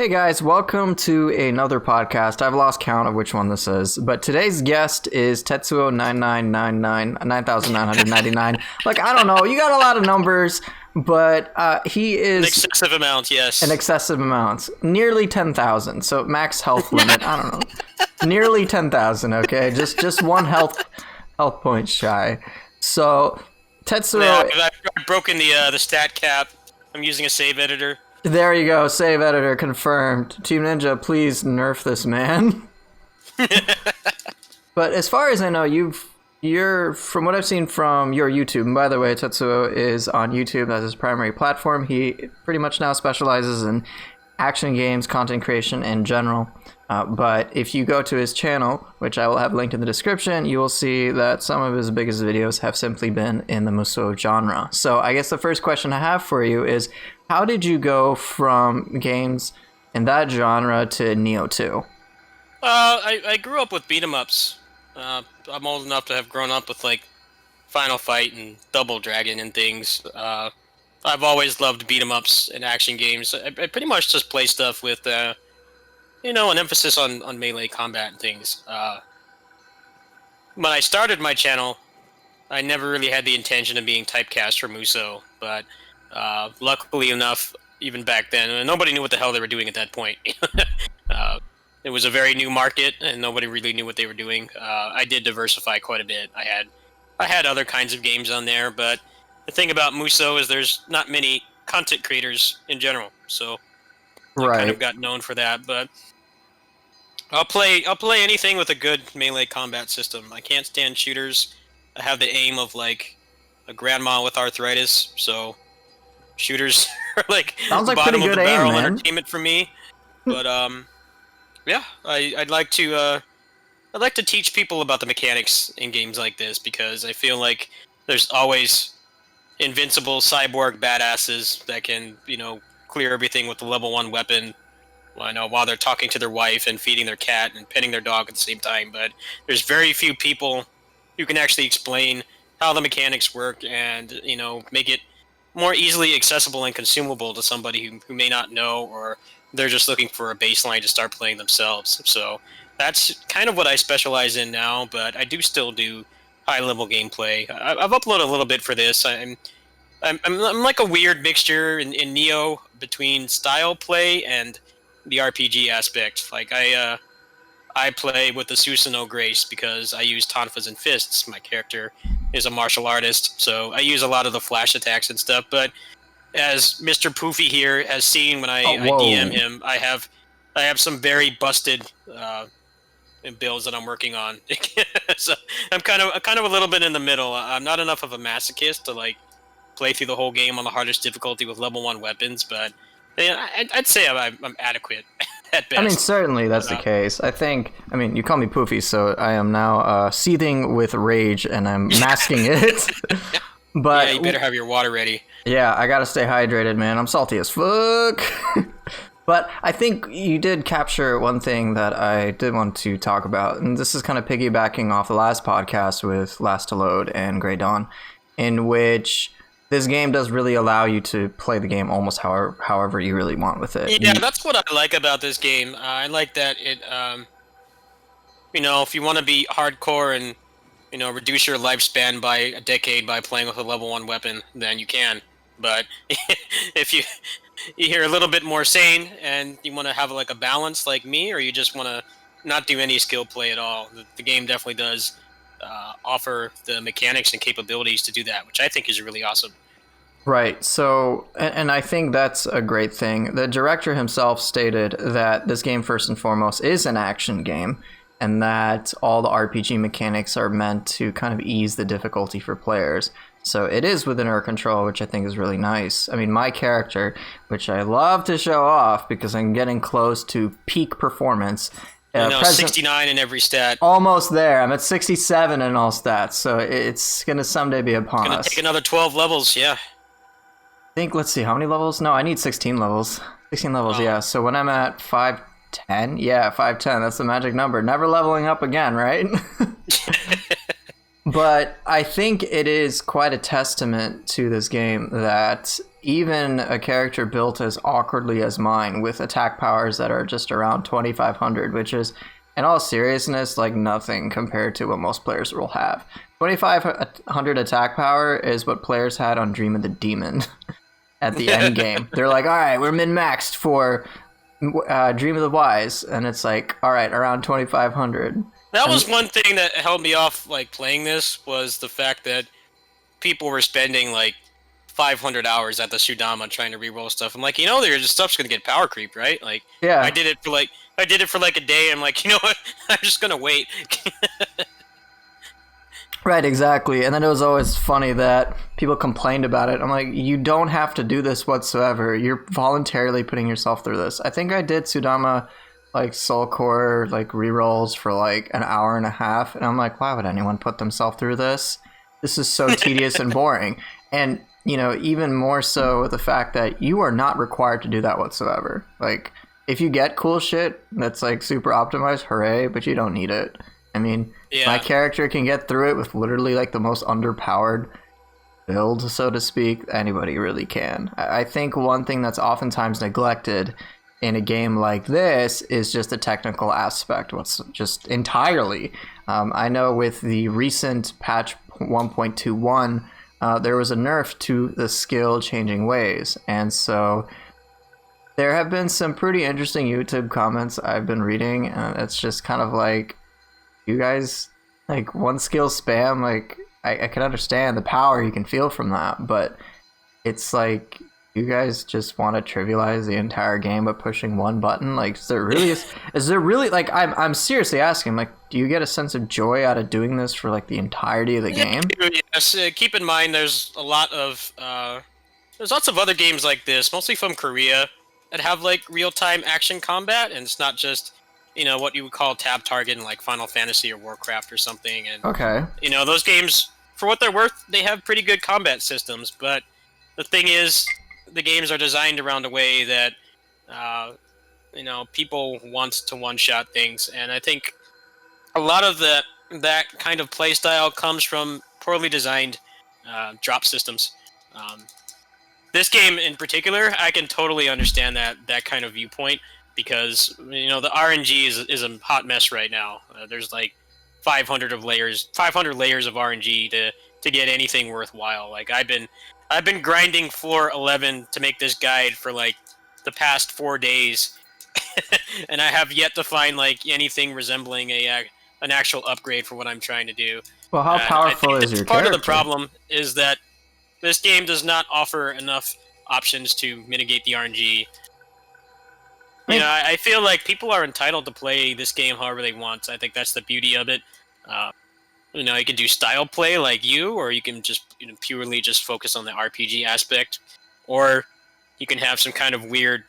Hey guys, welcome to another podcast. I've lost count of which one this is, but today's guest is Tetsuo9999, 9999. Like, I don't know, you got a lot of numbers, but he is... An excessive amount, yes. An excessive amount. Nearly 10,000, so max health limit, I don't know. Nearly 10,000, okay? Just one health point shy. So, Tetsuo... Yeah, I've broken the stat cap. I'm using a save editor. There you go, save editor confirmed. Team Ninja, please nerf this man. But as far as I know, you're from what I've seen from your YouTube, and by the way, Tetsuo is on YouTube as his primary platform. He pretty much now specializes in action games, content creation in general. But if you go to his channel, which I will have linked in the description, you will see that some of his biggest videos have simply been in the Musuo genre. So I guess the first question I have for you is, how did you go from games in that genre to Nioh 2? I grew up with beat 'em ups. I'm old enough to have grown up with like Final Fight and Double Dragon and things. I've always loved beat 'em ups and action games. I pretty much just play stuff with an emphasis on melee combat and things. When I started my channel, I never really had the intention of being typecast for Musuo, but luckily enough, even back then, nobody knew what the hell they were doing at that point. It was a very new market, and nobody really knew what they were doing. I did diversify quite a bit. I had other kinds of games on there, but the thing about Musuo is there's not many content creators in general, so I kind of got known for that. But I'll play anything with a good melee combat system. I can't stand shooters. I have the aim of like a grandma with arthritis, so shooters are like sounds like bottom pretty of good the barrel aim, man. Entertainment for me. But yeah, I'd like to teach people about the mechanics in games like this, because I feel like there's always invincible cyborg badasses that can clear everything with the level 1 weapon. While they're talking to their wife and feeding their cat and petting their dog at the same time, but there's very few people who can actually explain how the mechanics work and make it more easily accessible and consumable to somebody who may not know, or they're just looking for a baseline to start playing themselves. So that's kind of what I specialize in now, but I do still do high-level gameplay. I've uploaded a little bit for this. I'm like a weird mixture in Nioh between style play and the RPG aspect. Like I play with the Susanoo Grace because I use tonfas and fists. My character is a martial artist, so I use a lot of the flash attacks and stuff. But as Mr. Poofy here has seen when I DM him, I have some very busted builds that I'm working on. So I'm kind of a little bit in the middle. I'm not enough of a masochist to like play through the whole game on the hardest difficulty with level 1 weapons, but I'd say I'm adequate at best. I mean, certainly that's the case. You call me Poofy, so I am now seething with rage, and I'm masking it. But yeah, you better have your water ready. Yeah, I gotta stay hydrated, man. I'm salty as fuck. But I think you did capture one thing that I did want to talk about, and this is kind of piggybacking off the last podcast with Last to Load and Grey Dawn, in which this game does really allow you to play the game almost however you really want with it. Yeah, that's what I like about this game. I like that it, if you want to be hardcore and, reduce your lifespan by a decade by playing with a level 1 weapon, then you can. But if you're a little bit more sane and you want to have like a balance like me, or you just want to not do any skill play at all, the game definitely does offer the mechanics and capabilities to do that, which I think is really awesome. Right. So, and I think that's a great thing. The director himself stated that this game, first and foremost, is an action game, and that all the RPG mechanics are meant to kind of ease the difficulty for players. So it is within our control, which I think is really nice. I mean, my character, which I love to show off because I'm getting close to peak performance. 69 in every stat. Almost there. I'm at 67 in all stats, so it's going to someday be upon us. It's going to take another 12 levels, yeah. Let's see, how many levels? No, I need 16 levels. 16 levels, yeah. So when I'm at 510, that's the magic number. Never leveling up again, right? But I think it is quite a testament to this game that even a character built as awkwardly as mine, with attack powers that are just around 2500, which is, in all seriousness, like nothing compared to what most players will have. 2500 attack power is what players had on Dream of the Demon at the end game. They're like, all right, we're min-maxed for Dream of the Wise, and it's like, all right, around 2500. That was one thing that held me off, like, playing this, was the fact that people were spending, like, 500 hours at the Sudama trying to reroll stuff. I'm like, your stuff's gonna get power creep, right? Like, Yeah. I did it for like a day, and I'm like, you know what? I'm just gonna wait. Right, exactly. And then it was always funny that people complained about it. I'm like, you don't have to do this whatsoever. You're voluntarily putting yourself through this. I think I did Sudama, like, Soul Core, like, rerolls for, like, an hour and a half. And I'm like, why would anyone put themselves through this? This is so tedious and boring. And, even more so the fact that you are not required to do that whatsoever. Like, if you get cool shit that's, like, super optimized, hooray, but you don't need it. I mean, my character can get through it with literally, like, the most underpowered build, so to speak. Anybody really can. I think one thing that's oftentimes neglected in a game like this is just the technical aspect. What's just entirely. I know with the recent patch 1.21, there was a nerf to the skill changing ways. And so there have been some pretty interesting YouTube comments I've been reading, and it's just kind of like, you guys, like, one skill spam, like, I can understand the power you can feel from that, but it's like, you guys just want to trivialize the entire game by pushing one button. Like, is there really like, I'm seriously asking, like, do you get a sense of joy out of doing this for, like, the entirety of the game? Yes, keep in mind there's lots of other games like this, mostly from Korea, that have, like, real-time action combat, and it's not just, what you would call tab target in, like, Final Fantasy or Warcraft or something. And okay, those games, for what they're worth, they have pretty good combat systems, but the thing is, the games are designed around a way that, people want to one-shot things, and I think a lot of that kind of playstyle comes from poorly designed drop systems. This game in particular, I can totally understand that kind of viewpoint, because the RNG is a hot mess right now. There's like 500 layers of RNG to get anything worthwhile. Like, I've been grinding floor 11 to make this guide for, like, the past 4 days, and I have yet to find, like, anything resembling an actual upgrade for what I'm trying to do. Well, how powerful is your part character? of the problem is that this game does not offer enough options to mitigate the RNG. I feel like people are entitled to play this game however they want. I think that's the beauty of it. You can do style play like you, or you can just purely just focus on the RPG aspect, or you can have some kind of weird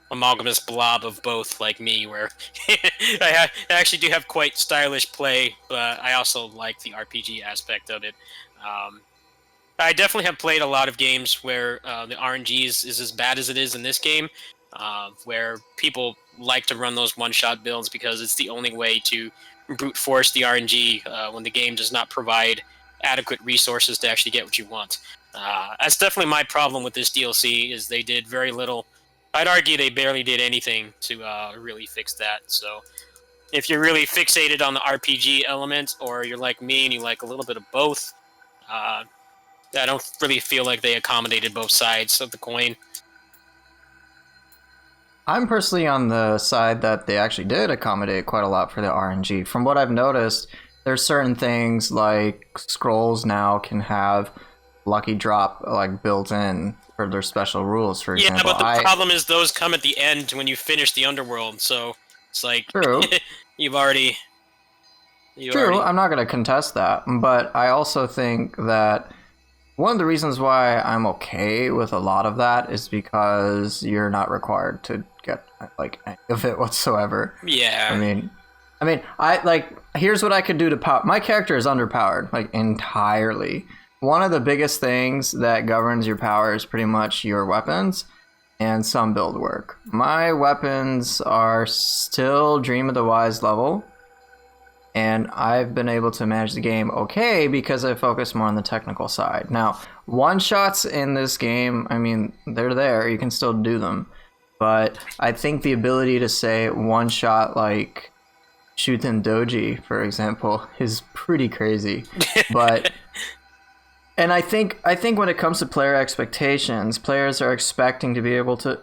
amalgamous blob of both like me, where I actually do have quite stylish play, but I also like the RPG aspect of it. I definitely have played a lot of games where the RNG is as bad as it is in this game, where people like to run those one-shot builds because it's the only way to brute force the RNG when the game does not provide adequate resources to actually get what you want. That's definitely my problem with this DLC, is they did very little. I'd argue they barely did anything to really fix that. So if you're really fixated on the RPG element, or you're like me and you like a little bit of both, I don't really feel like they accommodated both sides of the coin. I'm personally on the side that they actually did accommodate quite a lot for the RNG. From what I've noticed, there's certain things like scrolls now can have lucky drop, like, built in for their special rules, for example. Yeah, but the problem is those come at the end when you finish the underworld, so it's like, true. you've already... I'm not going to contest that, but I also think that one of the reasons why I'm okay with a lot of that is because you're not required to get, like, any of it whatsoever. Yeah. I mean, here's what I could do to power. My character is underpowered, like, entirely. One of the biggest things that governs your power is pretty much your weapons and some build work. My weapons are still Dream of the Wise level. and I've been able to manage the game okay because I focus more on the technical side. Now, one shots in this game, I mean, they're there. You can still do them, but I think the ability to say one shot like Shuten Doji, for example, is pretty crazy. But and I think when it comes to player expectations, players are expecting to be able to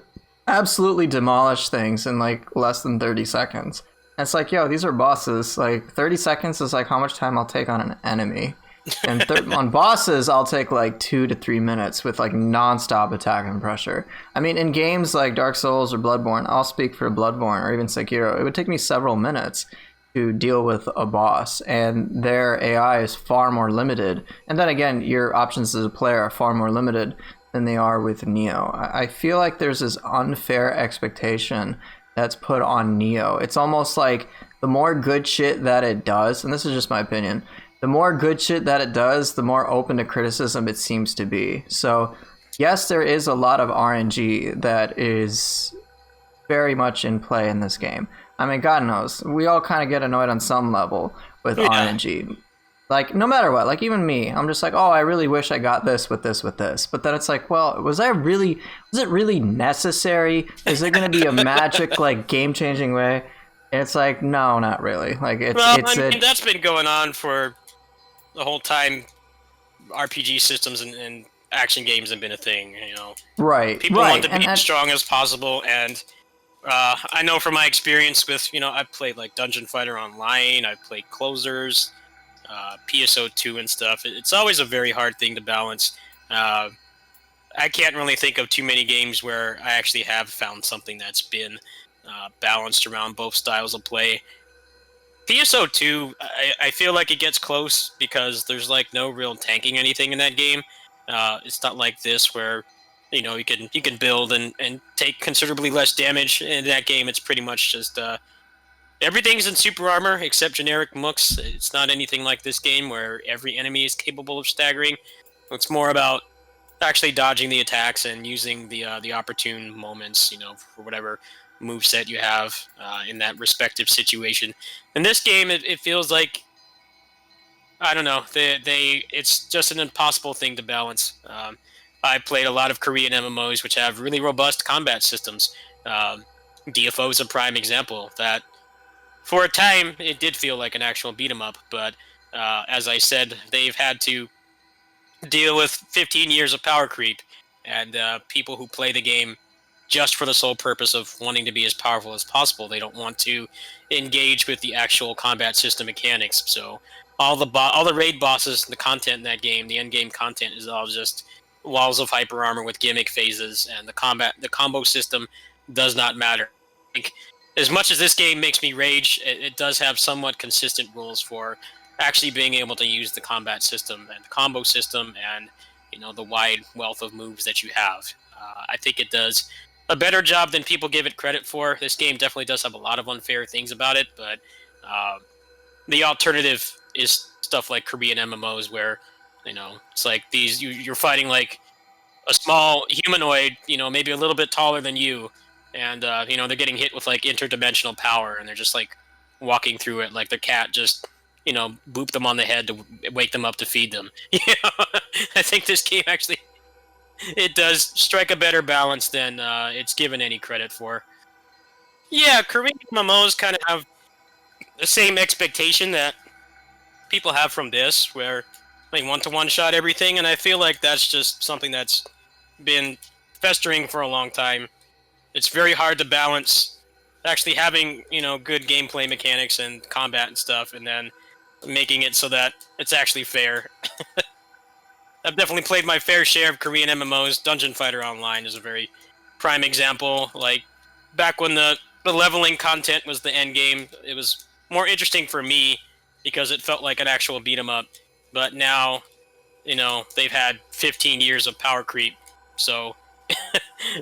absolutely demolish things in like less than 30 seconds. And it's like, yo, these are bosses. Like 30 seconds is like how much time I'll take on an enemy. And on bosses, I'll take like 2 to 3 minutes with like nonstop attack and pressure. I mean, in games like Dark Souls or Bloodborne, I'll speak for Bloodborne or even Sekiro, it would take me several minutes to deal with a boss, and their AI is far more limited. And then again, your options as a player are far more limited than they are with Nioh. I feel like there's this unfair expectation that's put on Nioh. It's almost like the more good shit that it does, and this is just my opinion, the more good shit that it does, the more open to criticism it seems to be. So, yes, there is a lot of RNG that is very much in play in this game. I mean, God knows, we all kind of get annoyed on some level with RNG. Like, no matter what, like even me, I'm just like, oh, I really wish I got this with this with this. But then it's like, well, was it really necessary? Is it going to be a magic, like, game-changing way? And it's like, no, not really. Like, that's been going on for the whole time RPG systems and action games have been a thing, you know. Right, People want to be as strong as possible, and I know from my experience with, you know, I've played like Dungeon Fighter Online, I've played Closers, PSO2 and stuff. It's always a very hard thing to balance. I can't really think of too many games where I actually have found something that's been balanced around both styles of play. PSO2, I feel like it gets close because there's like no real tanking anything in that game. It's not like this where, you know, you can build and take considerably less damage. In that game, it's pretty much just everything's in super armor except generic mooks. It's not anything like this game where every enemy is capable of staggering. It's more about actually dodging the attacks and using the opportune moments, you know, for whatever moveset you have in that respective situation. In this game, it feels like, I don't know, it's just an impossible thing to balance. I played a lot of Korean MMOs which have really robust combat systems. DFO is a prime example. That for a time it did feel like an actual beat 'em up, but as I said, they've had to deal with 15 years of power creep and people who play the game just for the sole purpose of wanting to be as powerful as possible. They don't want to engage with the actual combat system mechanics. So all the raid bosses, the content in that game, the end game content is all just walls of hyper armor with gimmick phases, and the combo system does not matter. I think as much as this game makes me rage, it does have somewhat consistent rules for actually being able to use the combat system and the combo system, and you know, the wide wealth of moves that you have. I think it does a better job than people give it credit for. This game definitely does have a lot of unfair things about it, but the alternative is stuff like Korean MMOs where, you know, it's like you're fighting like a small humanoid, you know, maybe a little bit taller than you, and you know, they're getting hit with like interdimensional power, and they're just like walking through it like their cat just, you know, boop them on the head to wake them up to feed them. You know? I think this game actually, it does strike a better balance than it's given any credit for. Yeah, Korean MMOs kind of have the same expectation that people have from this, where they want to one-shot everything, and I feel like that's just something that's been festering for a long time. It's very hard to balance actually having, you know, good gameplay mechanics and combat and stuff, and then making it so that it's actually fair. I've definitely played my fair share of Korean MMOs. Dungeon Fighter Online is a very prime example. Like, back when the leveling content was the end game, it was more interesting for me because it felt like an actual beat 'em up. But now, you know, they've had 15 years of power creep, so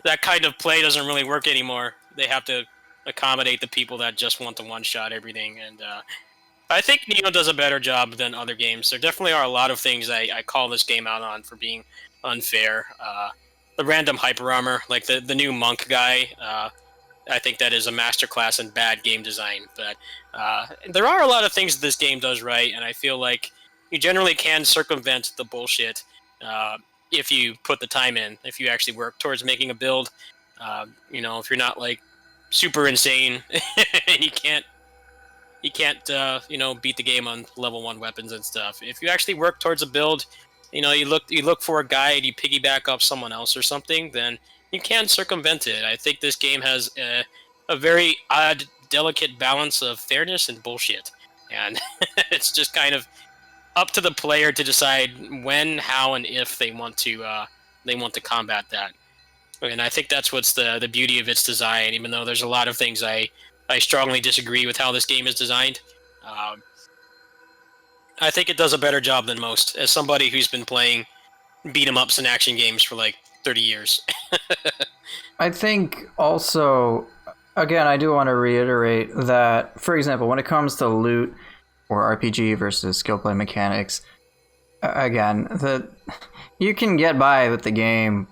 that kind of play doesn't really work anymore. They have to accommodate the people that just want to one-shot everything, and I think Nioh does a better job than other games. There definitely are a lot of things I call this game out on for being unfair. The random hyper armor, like the new monk guy, I think that is a masterclass in bad game design. But there are a lot of things that this game does right, and I feel like you generally can circumvent the bullshit if you put the time in. If you actually work towards making a build, if you're not like super insane and you can't beat the game on level 1 weapons and stuff. If you actually work towards a build, you look for a guide, you piggyback off someone else or something, then you can circumvent it. I think this game has a very odd, delicate balance of fairness and bullshit, and it's just kind of up to the player to decide when, how, and if they want to combat that. And I think that's what's the beauty of its design. Even though there's a lot of things I strongly disagree with how this game is designed. Um, I think it does a better job than most. As somebody who's been playing beat 'em ups and action games for like 30 years. I think also, again, I do want to reiterate that, for example, when it comes to loot or RPG versus skill play mechanics, again, you can get by with the game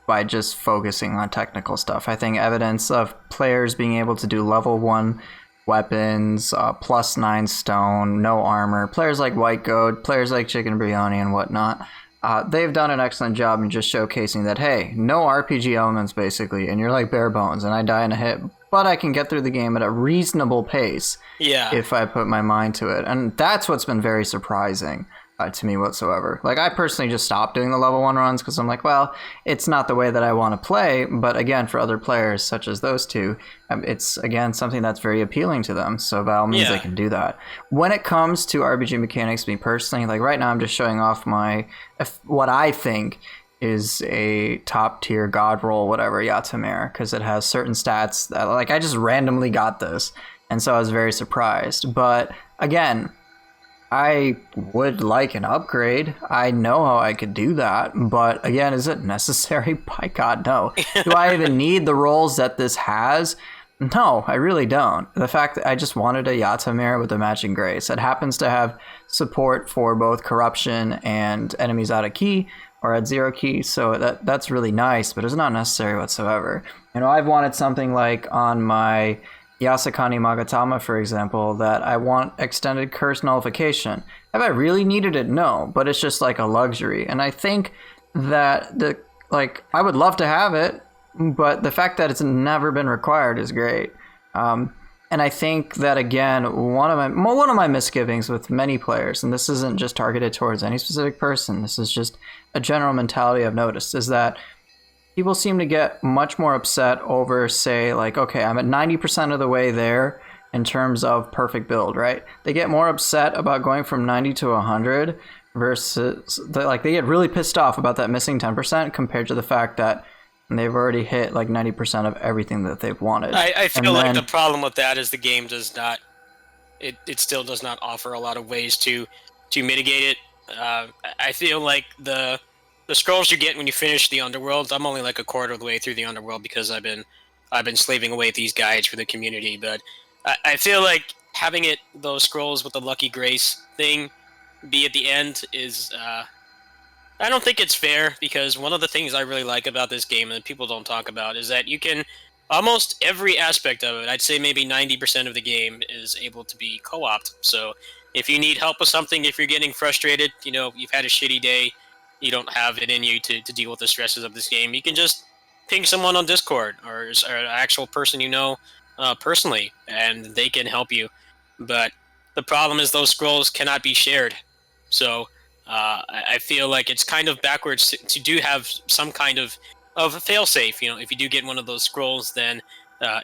by just focusing on technical stuff. I think evidence of players being able to do level 1 weapons, +9 stone, no armor, players like White Goat, players like Chicken Biryani and whatnot, they've done an excellent job in just showcasing that, hey, no RPG elements basically, and you're like bare bones, and I die in a hit, but I can get through the game at a reasonable pace if I put my mind to it. And that's what's been very surprising to me whatsoever. Like, I personally just stopped doing the level 1 runs because I'm like, well, it's not the way that I want to play. But again, for other players such as those two, it's, again, something that's very appealing to them. So by all means, they can do that. When it comes to RPG mechanics, me personally, like right now I'm just showing off what I think is a top tier god roll, whatever, Yatamir, because it has certain stats that, like, I just randomly got this. And so I was very surprised. But again, I would like an upgrade. I know how I could do that, but again, is it necessary? By God, no. Do I even need the roles that this has? No, I really don't. The fact that I just wanted a Yatamir with a matching grace. It happens to have support for both corruption and enemies out of key or at 0 key, so that's really nice, but it's not necessary whatsoever. I've wanted something like on my Yasakani Magatama, for example, that I want extended curse nullification. Have I really needed it? No, but it's just like a luxury. And I think that I would love to have it, but the fact that it's never been required is great. And I think that, again, one of my misgivings with many players, and this isn't just targeted towards any specific person, this is just a general mentality I've noticed, is that people seem to get much more upset over, say, like, okay, I'm at 90% of the way there in terms of perfect build, right? They get more upset about going from 90 to 100 versus, they get really pissed off about that missing 10% compared to the fact that they've already hit like 90% of everything that they've wanted. I feel like the problem with that is the game does not, it still does not offer a lot of ways to mitigate it. I feel like the scrolls you get when you finish the underworld, I'm only like a quarter of the way through the underworld because I've been slaving away at these guides for the community, but I feel like having those scrolls with the lucky grace thing be at the end is I don't think it's fair, because one of the things I really like about this game that people don't talk about is that you can almost every aspect of it, I'd say maybe 90% of the game is able to be co-opted. So if you need help with something, if you're getting frustrated, you've had a shitty day, you don't have it in you to deal with the stresses of this game, you can just ping someone on Discord or an actual person personally, and they can help you. But the problem is those scrolls cannot be shared. So I feel like it's kind of backwards to do have some kind of a failsafe. If you do get one of those scrolls, then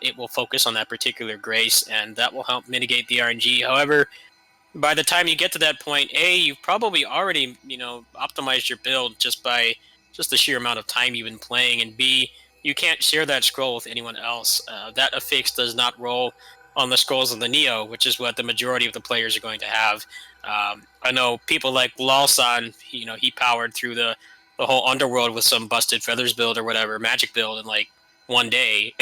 it will focus on that particular grace, and that will help mitigate the RNG. However, by the time you get to that point, you've probably already, optimized your build just by the sheer amount of time you've been playing, and B, you can't share that scroll with anyone else. That affix does not roll on the scrolls of the Nioh, which is what the majority of the players are going to have. I know people like Lalsan, he powered through the whole underworld with some busted feathers build or whatever, magic build in like one day.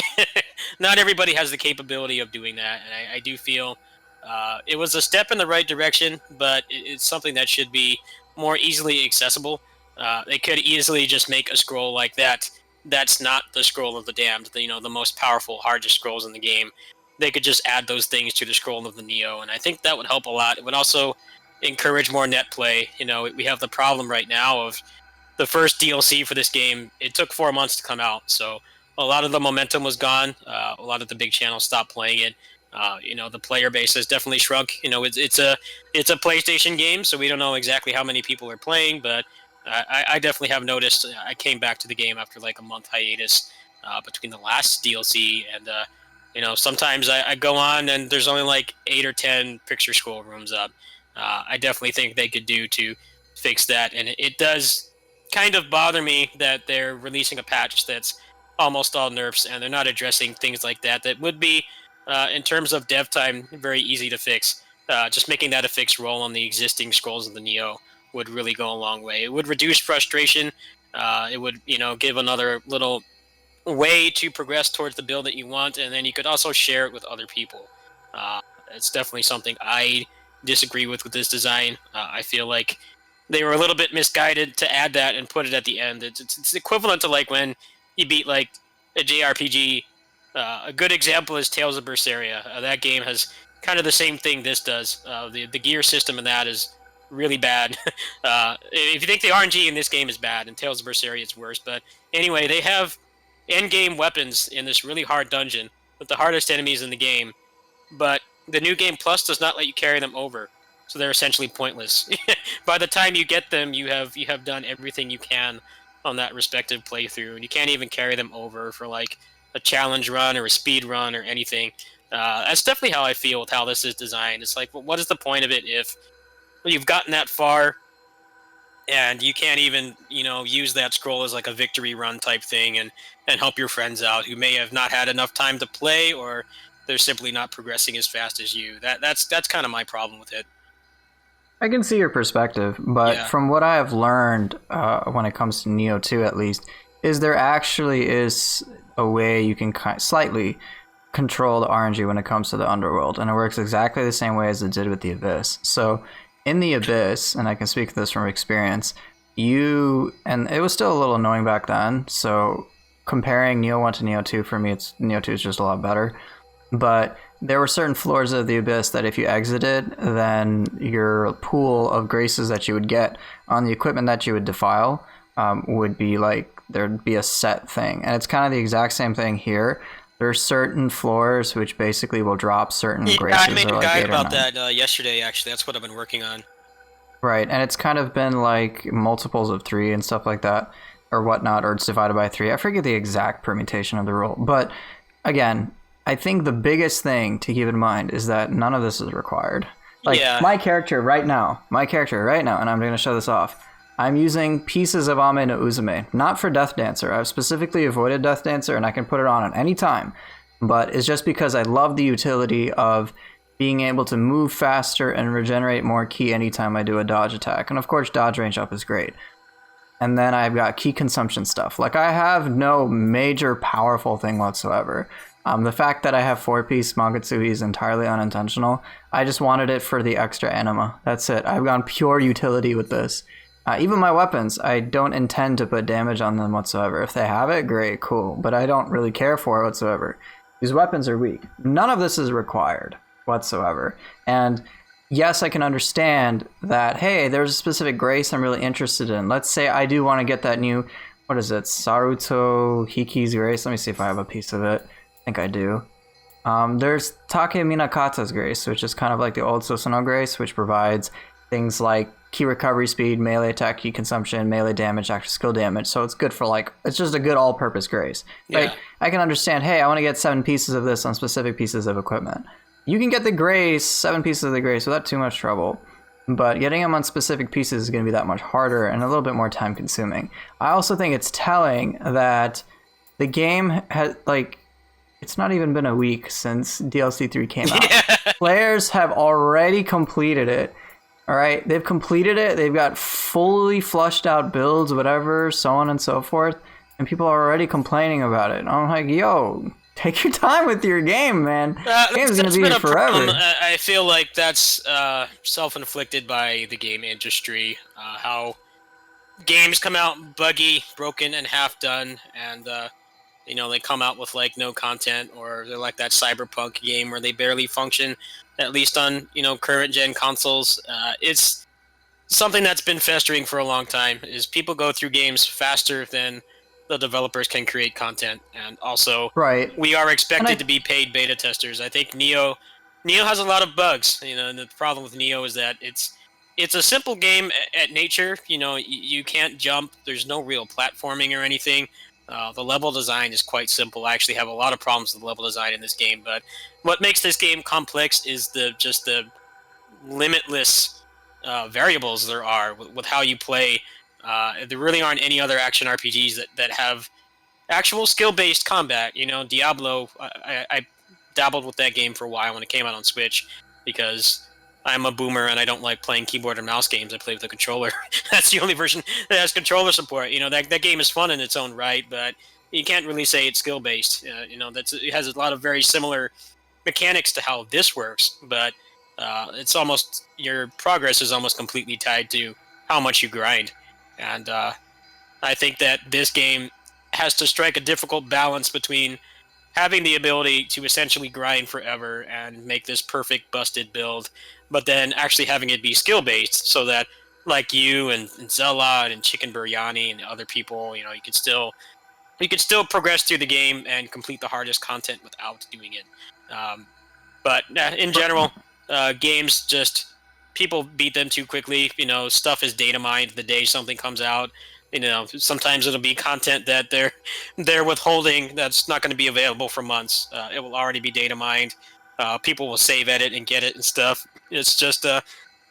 Not everybody has the capability of doing that, and I do feel it was a step in the right direction, but it's something that should be more easily accessible. They could easily just make a scroll like that that's not the Scroll of the Damned, the most powerful, hardest scrolls in the game. They could just add those things to the Scroll of the Nioh, and I think that would help a lot. It would also encourage more net play. We have the problem right now of the first DLC for this game. It took 4 months to come out, so a lot of the momentum was gone. A lot of the big channels stopped playing it. The player base has definitely shrunk. It's a PlayStation game, so we don't know exactly how many people are playing, but I definitely have noticed. I came back to the game after like a month hiatus between the last DLC, and sometimes I go on and there's only like 8 or 10 picture scroll rooms up. I definitely think they could do to fix that, and it does kind of bother me that they're releasing a patch that's almost all nerfs, and they're not addressing things like that would be, in terms of dev time, very easy to fix. Just making that a fixed role on the existing scrolls of the Nioh would really go a long way. It would reduce frustration. It would, give another little way to progress towards the build that you want, and then you could also share it with other people. Uh, it's definitely something I disagree with this design. I feel like they were a little bit misguided to add that and put it at the end. It's equivalent to like when you beat like a JRPG. A good example is Tales of Berseria. That game has kind of the same thing this does. The gear system in that is really bad. If you think the RNG in this game is bad, in Tales of Berseria it's worse. But anyway, they have endgame weapons in this really hard dungeon with the hardest enemies in the game, but the new game plus does not let you carry them over, so they're essentially pointless. By the time you get them, you have done everything you can on that respective playthrough, and you can't even carry them over for like a challenge run or a speed run or anything. That's definitely how I feel with how this is designed. It's like, well, what is the point of it if you've gotten that far and you can't even use that scroll as like a victory run type thing and help your friends out who may have not had enough time to play, or they're simply not progressing as fast as you. That's kind of my problem with it. I can see your perspective, but Yeah. from what I have learned when it comes to Neo 2 at least, is there actually is a way you can slightly control the RNG when it comes to the underworld, and it works exactly the same way as it did with the Abyss. So in the Abyss, and I can speak to this from experience, and it was still a little annoying back then, so comparing Neo 1 to Neo 2, for me, Neo 2 is just a lot better. But there were certain floors of the Abyss that if you exited, then your pool of graces that you would get on the equipment that you would defile would be like, there'd be a set thing. And it's kind of the exact same thing here. There's certain floors which basically will drop certain graces. I made a like guide about that yesterday, actually. That's what I've been working on. Right, and it's kind of been like multiples of 3 and stuff like that, or whatnot, or it's divided by 3. I forget the exact permutation of the rule. But again, I think the biggest thing to keep in mind is that none of this is required. Like, my character right now, and I'm going to show this off, I'm using pieces of Ame no Uzume, not for Death Dancer. I've specifically avoided Death Dancer, and I can put it on at any time. But it's just because I love the utility of being able to move faster and regenerate more ki anytime I do a dodge attack. And of course, dodge range up is great. And then I've got ki consumption stuff. Like, I have no major powerful thing whatsoever. The fact that I have 4-piece Magatsuhi is entirely unintentional. I just wanted it for the extra anima. That's it. I've gone pure utility with this. Even my weapons, I don't intend to put damage on them whatsoever. If they have it, great, cool. But I don't really care for it whatsoever. These weapons are weak. None of this is required whatsoever. And yes, I can understand that, hey, there's a specific grace I'm really interested in. Let's say I do want to get that new, what is it, Saruto Hiki's grace. Let me see if I have a piece of it. I think I do. There's Take Minakata's grace, which is kind of like the old Susanoo grace, which provides things like ki recovery speed, melee attack, ki consumption, melee damage, extra skill damage. So it's good for like, it's just a good all-purpose grace. Yeah. Like, I can understand, hey, I want to get 7 pieces of this on specific pieces of equipment. You can get the grace, 7 pieces of the grace without too much trouble. But getting them on specific pieces is going to be that much harder and a little bit more time consuming. I also think it's telling that the game has, like, it's not even been a week since DLC 3 came out. Yeah. Players have already completed it. All right, they've completed it. They've got fully flushed out builds, whatever, so on and so forth. And people are already complaining about it. I'm like, yo, take your time with your game, man. The game's going to be here forever. I feel like that's self-inflicted by the game industry. How games come out buggy, broken, and half done, and they come out with like no content, or they're like that cyberpunk game where they barely function, at least on current gen consoles. It's something that's been festering for a long time. Is people go through games faster than the developers can create content, and also Right. we are And expected I to be paid beta testers. I think Nioh has a lot of bugs. And the problem with Nioh is that it's a simple game at nature. You can't jump. There's no real platforming or anything. The level design is quite simple. I actually have a lot of problems with the level design in this game, but what makes this game complex is the limitless variables there are with how you play. There really aren't any other action RPGs that have actual skill-based combat. Diablo. I dabbled with that game for a while when it came out on Switch because I'm a boomer and I don't like playing keyboard and mouse games. I play with a controller. That's the only version that has controller support. That game is fun in its own right, but you can't really say it's skill-based. It has a lot of very similar mechanics to how this works, but it's almost your progress is almost completely tied to how much you grind, and I think that this game has to strike a difficult balance between having the ability to essentially grind forever and make this perfect busted build, but then actually having it be skill based so that like you and Zella and Chicken Biryani and other people, you could still progress through the game and complete the hardest content without doing it. But in general, games just people beat them too quickly. Stuff is data mined the day something comes out. Sometimes it'll be content that they're withholding that's not going to be available for months. It will already be data mined. People will save edit and get it and stuff. It's just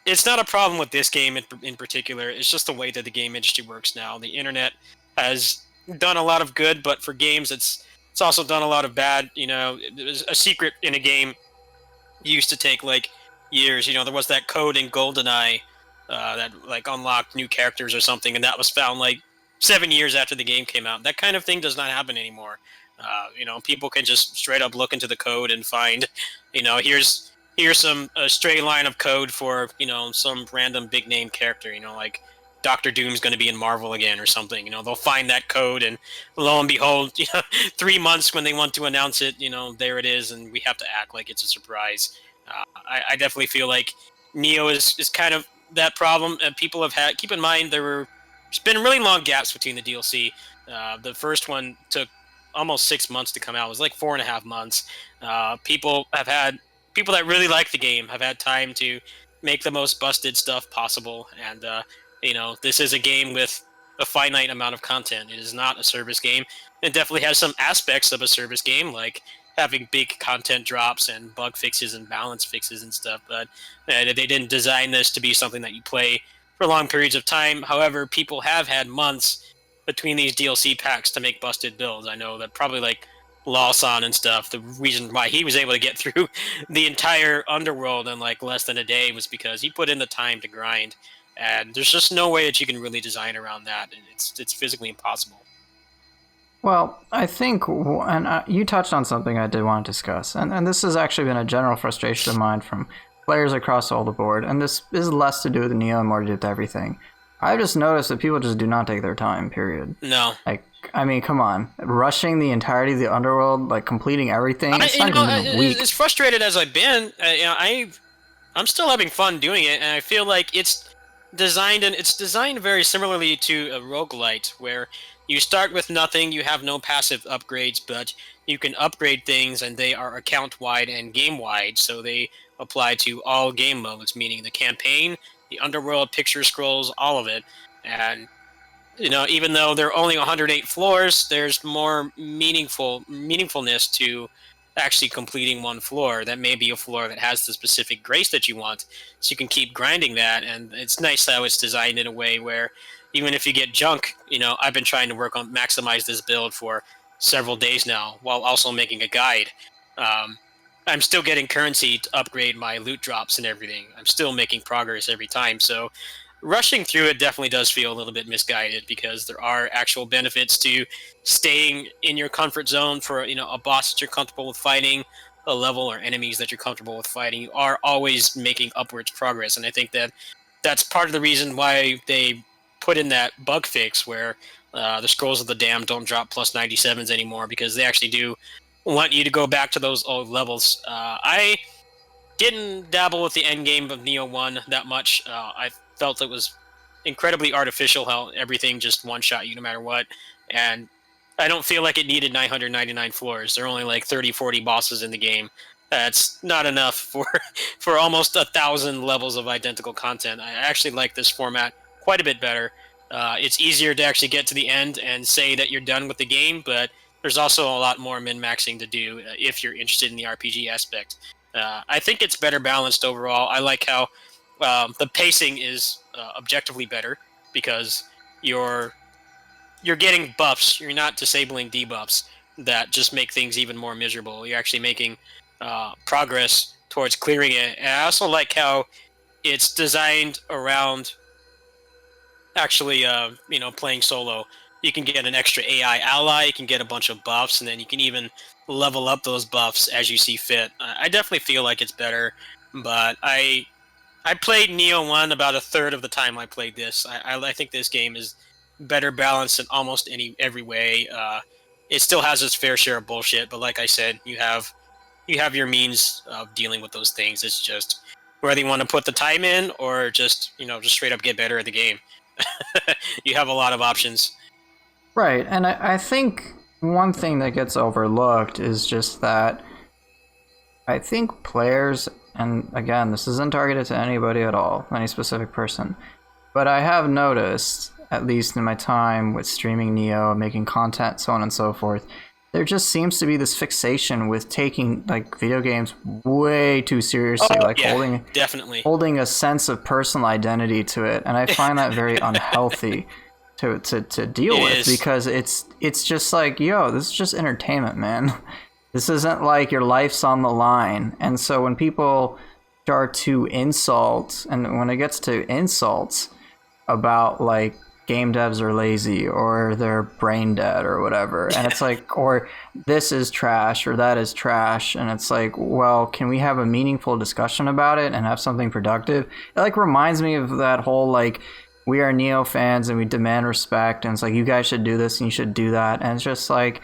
it's not a problem with this game in particular. It's just the way that the game industry works now. The internet has done a lot of good, but for games, it's also done a lot of bad. A secret in a game used to take like years. There was that code in GoldenEye that like unlocked new characters or something, and that was found like 7 years after the game came out. That kind of thing does not happen anymore. People can just straight up look into the code and find, here's some a stray line of code for some random big name character. Like Doctor Doom's going to be in Marvel again or something. They'll find that code, and lo and behold, 3 months when they want to announce it, there it is, and we have to act like it's a surprise. I definitely feel like Neo is kind of that problem. People have had. Keep in mind there's been really long gaps between the DLC. The first one took almost 6 months to come out. It was like 4.5 months. People that really like the game have had time to make the most busted stuff possible, and this is a game with a finite amount of content. It is not a service game. It definitely has some aspects of a service game, like having big content drops and bug fixes and balance fixes and stuff. But they didn't design this to be something that you play for long periods of time. However, people have had months between these DLC packs to make busted builds. I know that probably like Lawson and stuff. The reason why he was able to get through the entire underworld in like less than a day was because he put in the time to grind. And there's just no way that you can really design around that, and it's physically impossible. Well, I think, and you touched on something I did want to discuss, and this has actually been a general frustration of mine from players across all the board, and this is less to do with Nioh and more to do with everything. I've just noticed that people just do not take their time, period. No, Like, I mean, come on. Rushing the entirety of the underworld, like completing everything, it's not even a week. as frustrated as I've been, I'm still having fun doing it, and I feel like it's designed very similarly to a roguelite, where you start with nothing, you have no passive upgrades, but you can upgrade things, and they are account wide and game wide, so they apply to all game modes, meaning the campaign, the underworld, picture scrolls, all of it. And even though there are only 108 floors, there's more meaningfulness to actually completing one floor. That may be a floor that has the specific grace that you want, so you can keep grinding that. And it's nice how it's designed in a way where even if you get junk, I've been trying to work on maximize this build for several days now, while also making a guide. Um, I'm still getting currency to upgrade my loot drops and everything. I'm still making progress every time, so rushing through it definitely does feel a little bit misguided because there are actual benefits to staying in your comfort zone for a boss that you're comfortable with fighting, a level or enemies that you're comfortable with fighting. You are always making upwards progress, and I think that that's part of the reason why they put in that bug fix where the Scrolls of the Damned don't drop plus 97s anymore, because they actually do want you to go back to those old levels. I didn't dabble with the end game of Nioh 1 that much. I felt it was incredibly artificial how everything just one-shot you no matter what. And I don't feel like it needed 999 floors. There are only like 30, 40 bosses in the game. That's not enough for almost 1,000 levels of identical content. I actually like this format quite a bit better. It's easier to actually get to the end and say that you're done with the game, but there's also a lot more min-maxing to do if you're interested in the RPG aspect. I think it's better balanced overall. I like how the pacing is objectively better, because you're getting buffs. You're not disabling debuffs that just make things even more miserable. You're actually making progress towards clearing it. And I also like how it's designed around actually, playing solo. You can get an extra AI ally, you can get a bunch of buffs, and then you can even level up those buffs as you see fit. I definitely feel like it's better, but I played Nioh 1 about a third of the time I played this. I think this game is better balanced in almost every way. It still has its fair share of bullshit, but like I said, you have your means of dealing with those things. It's just whether you want to put the time in or just straight up get better at the game. You have a lot of options. Right, and I think one thing that gets overlooked is just that I think players, and again, this isn't targeted to anybody at all, any specific person, but I have noticed, at least in my time with streaming Nioh, making content, so on and so forth, there just seems to be this fixation with taking like video games way too seriously, holding a sense of personal identity to it, and I find that very unhealthy to deal with, because it's just like, yo, this is just entertainment, man. This isn't like your life's on the line. And so when people start to insult, and when it gets to insults about like game devs are lazy or they're brain dead or whatever, and it's like, or this is trash or that is trash, and it's like, well, can we have a meaningful discussion about it and have something productive? It like reminds me of that whole like, we are Nioh fans and we demand respect, and it's like, you guys should do this and you should do that, and it's just like,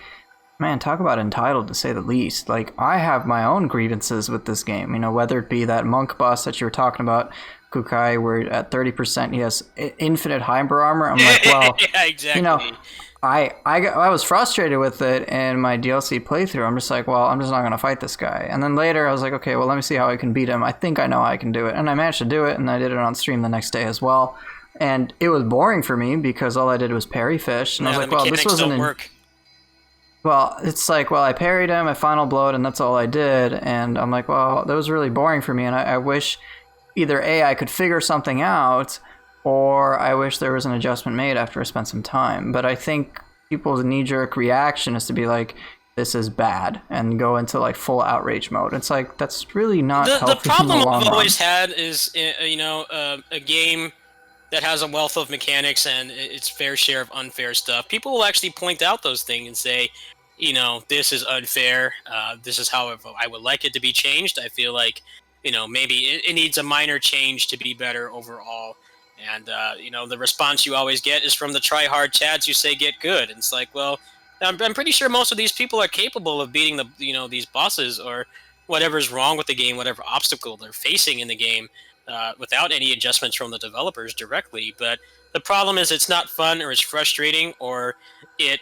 man, talk about entitled, to say the least. Like, I have my own grievances with this game, whether it be that monk boss that you were talking about, Kukai, where at 30% he has infinite hyper armor. I'm like, well, yeah, exactly. I was frustrated with it in my DLC playthrough. I'm just like, well, I'm just not going to fight this guy. And then later I was like, okay, well, let me see how I can beat him. I think I know I can do it. And I managed to do it, and I did it on stream the next day as well. And it was boring for me because all I did was parry fish. And I was like, well, this wasn't... Well, it's like, well, I parried him, I final blowed, and that's all I did. And I'm like, well, that was really boring for me. And I wish either A, I could figure something out, or I wish there was an adjustment made after I spent some time. But I think people's knee-jerk reaction is to be like, this is bad, and go into like full outrage mode. It's like, that's really not healthy. The problem in the long I've run. always had is, a game that has a wealth of mechanics and its fair share of unfair stuff. People will actually point out those things and say, this is unfair. This is how I would like it to be changed. I feel like, maybe it needs a minor change to be better overall. And, the response you always get is from the try-hard chads who say get good. And it's like, well, I'm pretty sure most of these people are capable of beating these bosses or whatever's wrong with the game, whatever obstacle they're facing in the game, without any adjustments from the developers directly. But the problem is it's not fun, or it's frustrating, or it,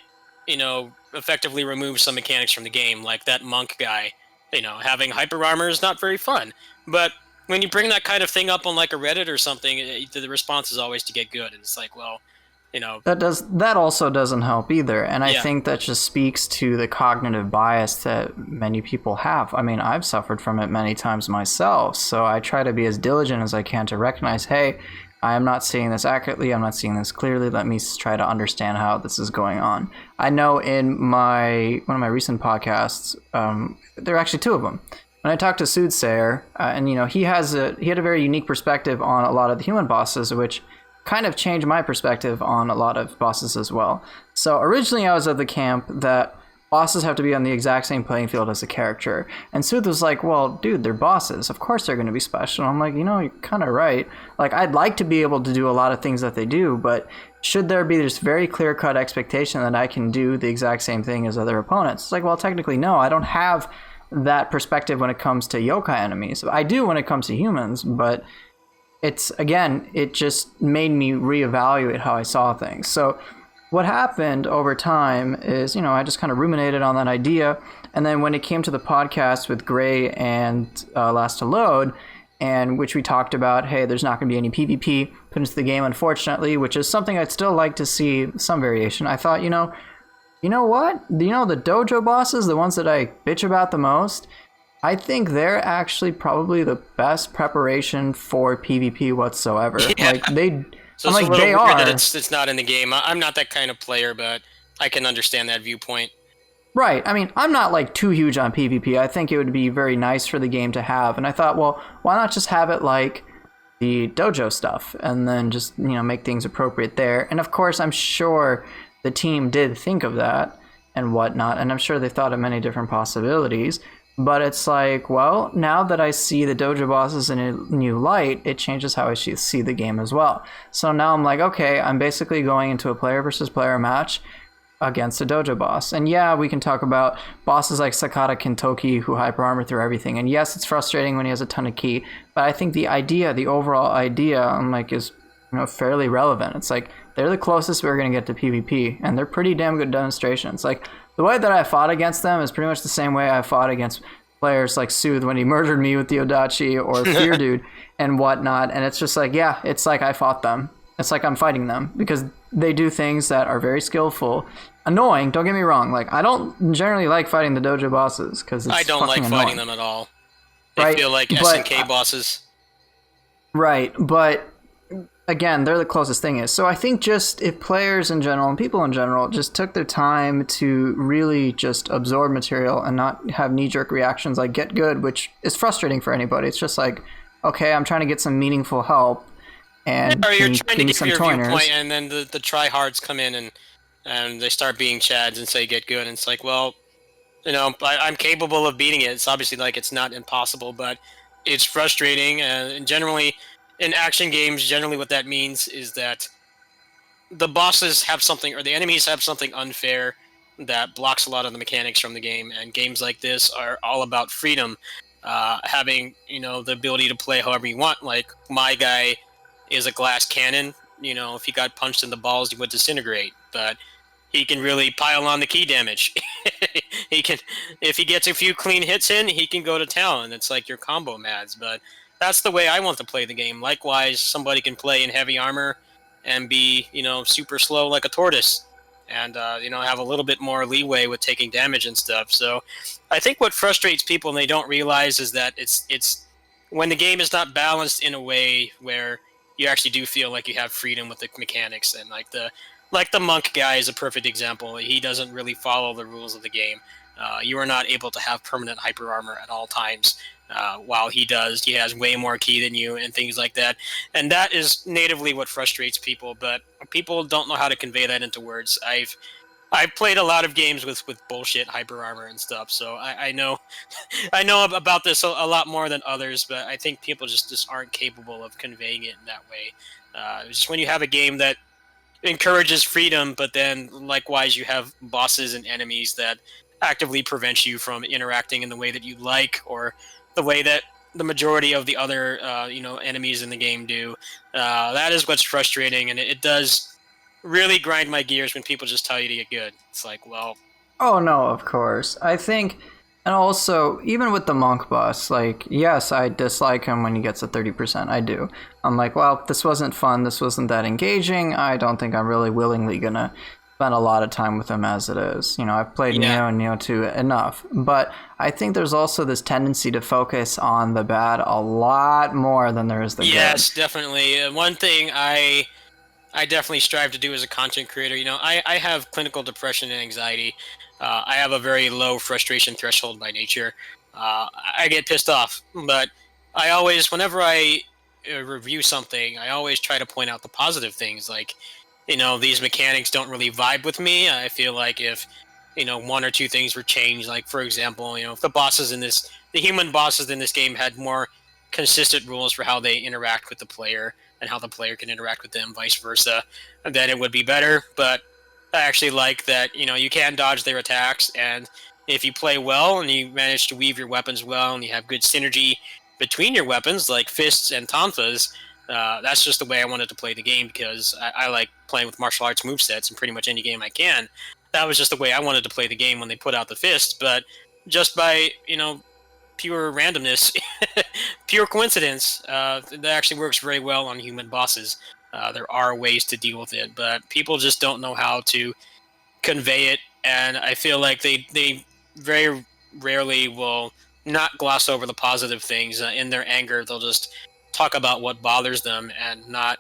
effectively removes some mechanics from the game, like that monk guy. Having hyper armor is not very fun. But when you bring that kind of thing up on like a Reddit or something, the response is always to get good. And it's like, well, that also doesn't help either. And I think that just speaks to the cognitive bias that many people have. I mean, I've suffered from it many times myself, so I try to be as diligent as I can to recognize, hey, I am not seeing this accurately, I'm not seeing this clearly, let me try to understand how this is going on. I know in one of my recent podcasts, there are actually two of them. When I talked to Soothsayer, and he had a very unique perspective on a lot of the human bosses, which kind of changed my perspective on a lot of bosses as well. So originally I was of the camp that bosses have to be on the exact same playing field as the character. And Sooth was like, well, dude, they're bosses. Of course they're going to be special. And I'm like, you're kind of right. Like, I'd like to be able to do a lot of things that they do, but should there be this very clear-cut expectation that I can do the exact same thing as other opponents? It's like, well, technically, no. I don't have that perspective when it comes to yokai enemies. I do when it comes to humans, but it just made me reevaluate how I saw things. So what happened over time is, I just kind of ruminated on that idea. And then when it came to the podcast with Gray and Last to Load, and which we talked about, hey, there's not going to be any PvP put into the game, unfortunately, which is something I'd still like to see some variation. I thought, you know what? The dojo bosses, the ones that I bitch about the most, I think they're actually probably the best preparation for PvP whatsoever. Yeah. Like, they... So it's a little weird that it's not in the game. I'm not that kind of player, but I can understand that viewpoint. Right. I mean, I'm not like too huge on PvP. I think it would be very nice for the game to have. And I thought, well, why not just have it like the dojo stuff and then just, make things appropriate there. And of course, I'm sure the team did think of that and whatnot. And I'm sure they thought of many different possibilities. But it's like, well, now that I see the dojo bosses in a new light, it changes how I see the game as well. So now I'm like, okay, I'm basically going into a player versus player match against a dojo boss. And yeah, we can talk about bosses like Sakata Kintoki who hyper armor through everything. And yes, it's frustrating when he has a ton of ki, but I think the overall idea, is fairly relevant. It's like, they're the closest we're going to get to PvP, and they're pretty damn good demonstrations. Like, the way that I fought against them is pretty much the same way I fought against players like Sooth when he murdered me with the Odachi, or Fear Dude and whatnot. And it's just like, yeah, it's like I fought them. It's like I'm fighting them because they do things that are very skillful. Annoying, don't get me wrong. Like, I don't generally like fighting the dojo bosses because I don't like annoying. Fighting them at all. They feel like SNK bosses. Right, but again, they're the closest thing is. So I think just if players in general and people in general just took their time to really just absorb material and not have knee-jerk reactions like get good, which is frustrating for anybody. It's just like, okay, I'm trying to get some meaningful help, and or you're trying to give get some your pointers. Viewpoint, and then the tryhards come in and they start being chads and say get good, and it's like, well, I'm capable of beating it. It's obviously like it's not impossible, but it's frustrating, and generally in action games, generally what that means is that the bosses have something, or the enemies have something unfair that blocks a lot of the mechanics from the game, and games like this are all about freedom, having, the ability to play however you want. Like, my guy is a glass cannon, if he got punched in the balls, he would disintegrate, but he can really pile on the key damage. He can, if he gets a few clean hits in, he can go to town, and it's like your combo mads, but that's the way I want to play the game. Likewise, somebody can play in heavy armor and be, super slow like a tortoise, and have a little bit more leeway with taking damage and stuff. So I think what frustrates people and they don't realize is that it's when the game is not balanced in a way where you actually do feel like you have freedom with the mechanics, and like the monk guy is a perfect example. He doesn't really follow the rules of the game. You are not able to have permanent hyper armor at all times. While he does, he has way more ki than you and things like that. And that is natively what frustrates people, but people don't know how to convey that into words. I've played a lot of games with bullshit hyper armor and stuff, so I know I know about this a lot more than others, but I think people just aren't capable of conveying it in that way. Just when you have a game that encourages freedom, but then likewise you have bosses and enemies that actively prevent you from interacting in the way that you like, or the way that the majority of the other enemies in the game do. That is what's frustrating, and it does really grind my gears when people just tell you to get good. It's like, well, oh no, of course. I think, and also even with the monk boss, like, yes, I dislike him when he gets a 30%. I do. I'm like, well, this wasn't fun, this wasn't that engaging. I don't think I'm really willingly gonna spend a lot of time with him as it is. I've played Nioh and Nioh 2 enough, but I think there's also this tendency to focus on the bad a lot more than there is the good. Yes, definitely. One thing I definitely strive to do as a content creator, I have clinical depression and anxiety. I have a very low frustration threshold by nature. I get pissed off, but I always, whenever I review something, I always try to point out the positive things, like, these mechanics don't really vibe with me. I feel like if one or two things were changed. Like, for example, if the human bosses in this game had more consistent rules for how they interact with the player and how the player can interact with them, vice versa, then it would be better. But I actually like that, you can dodge their attacks, and if you play well and you manage to weave your weapons well and you have good synergy between your weapons, like fists and tonfas, that's just the way I wanted to play the game, because I like playing with martial arts movesets in pretty much any game I can. That was just the way I wanted to play the game when they put out the fists, but just by, pure randomness, pure coincidence, that actually works very well on human bosses. There are ways to deal with it, but people just don't know how to convey it, and I feel like they very rarely will not gloss over the positive things. In their anger, they'll just talk about what bothers them and not,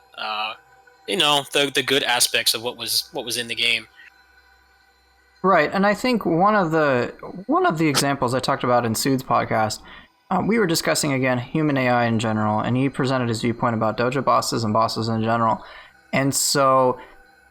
the good aspects of what was in the game. Right, and I think one of the examples I talked about in Sood's podcast, we were discussing again human AI in general, and he presented his viewpoint about dojo bosses and bosses in general. And so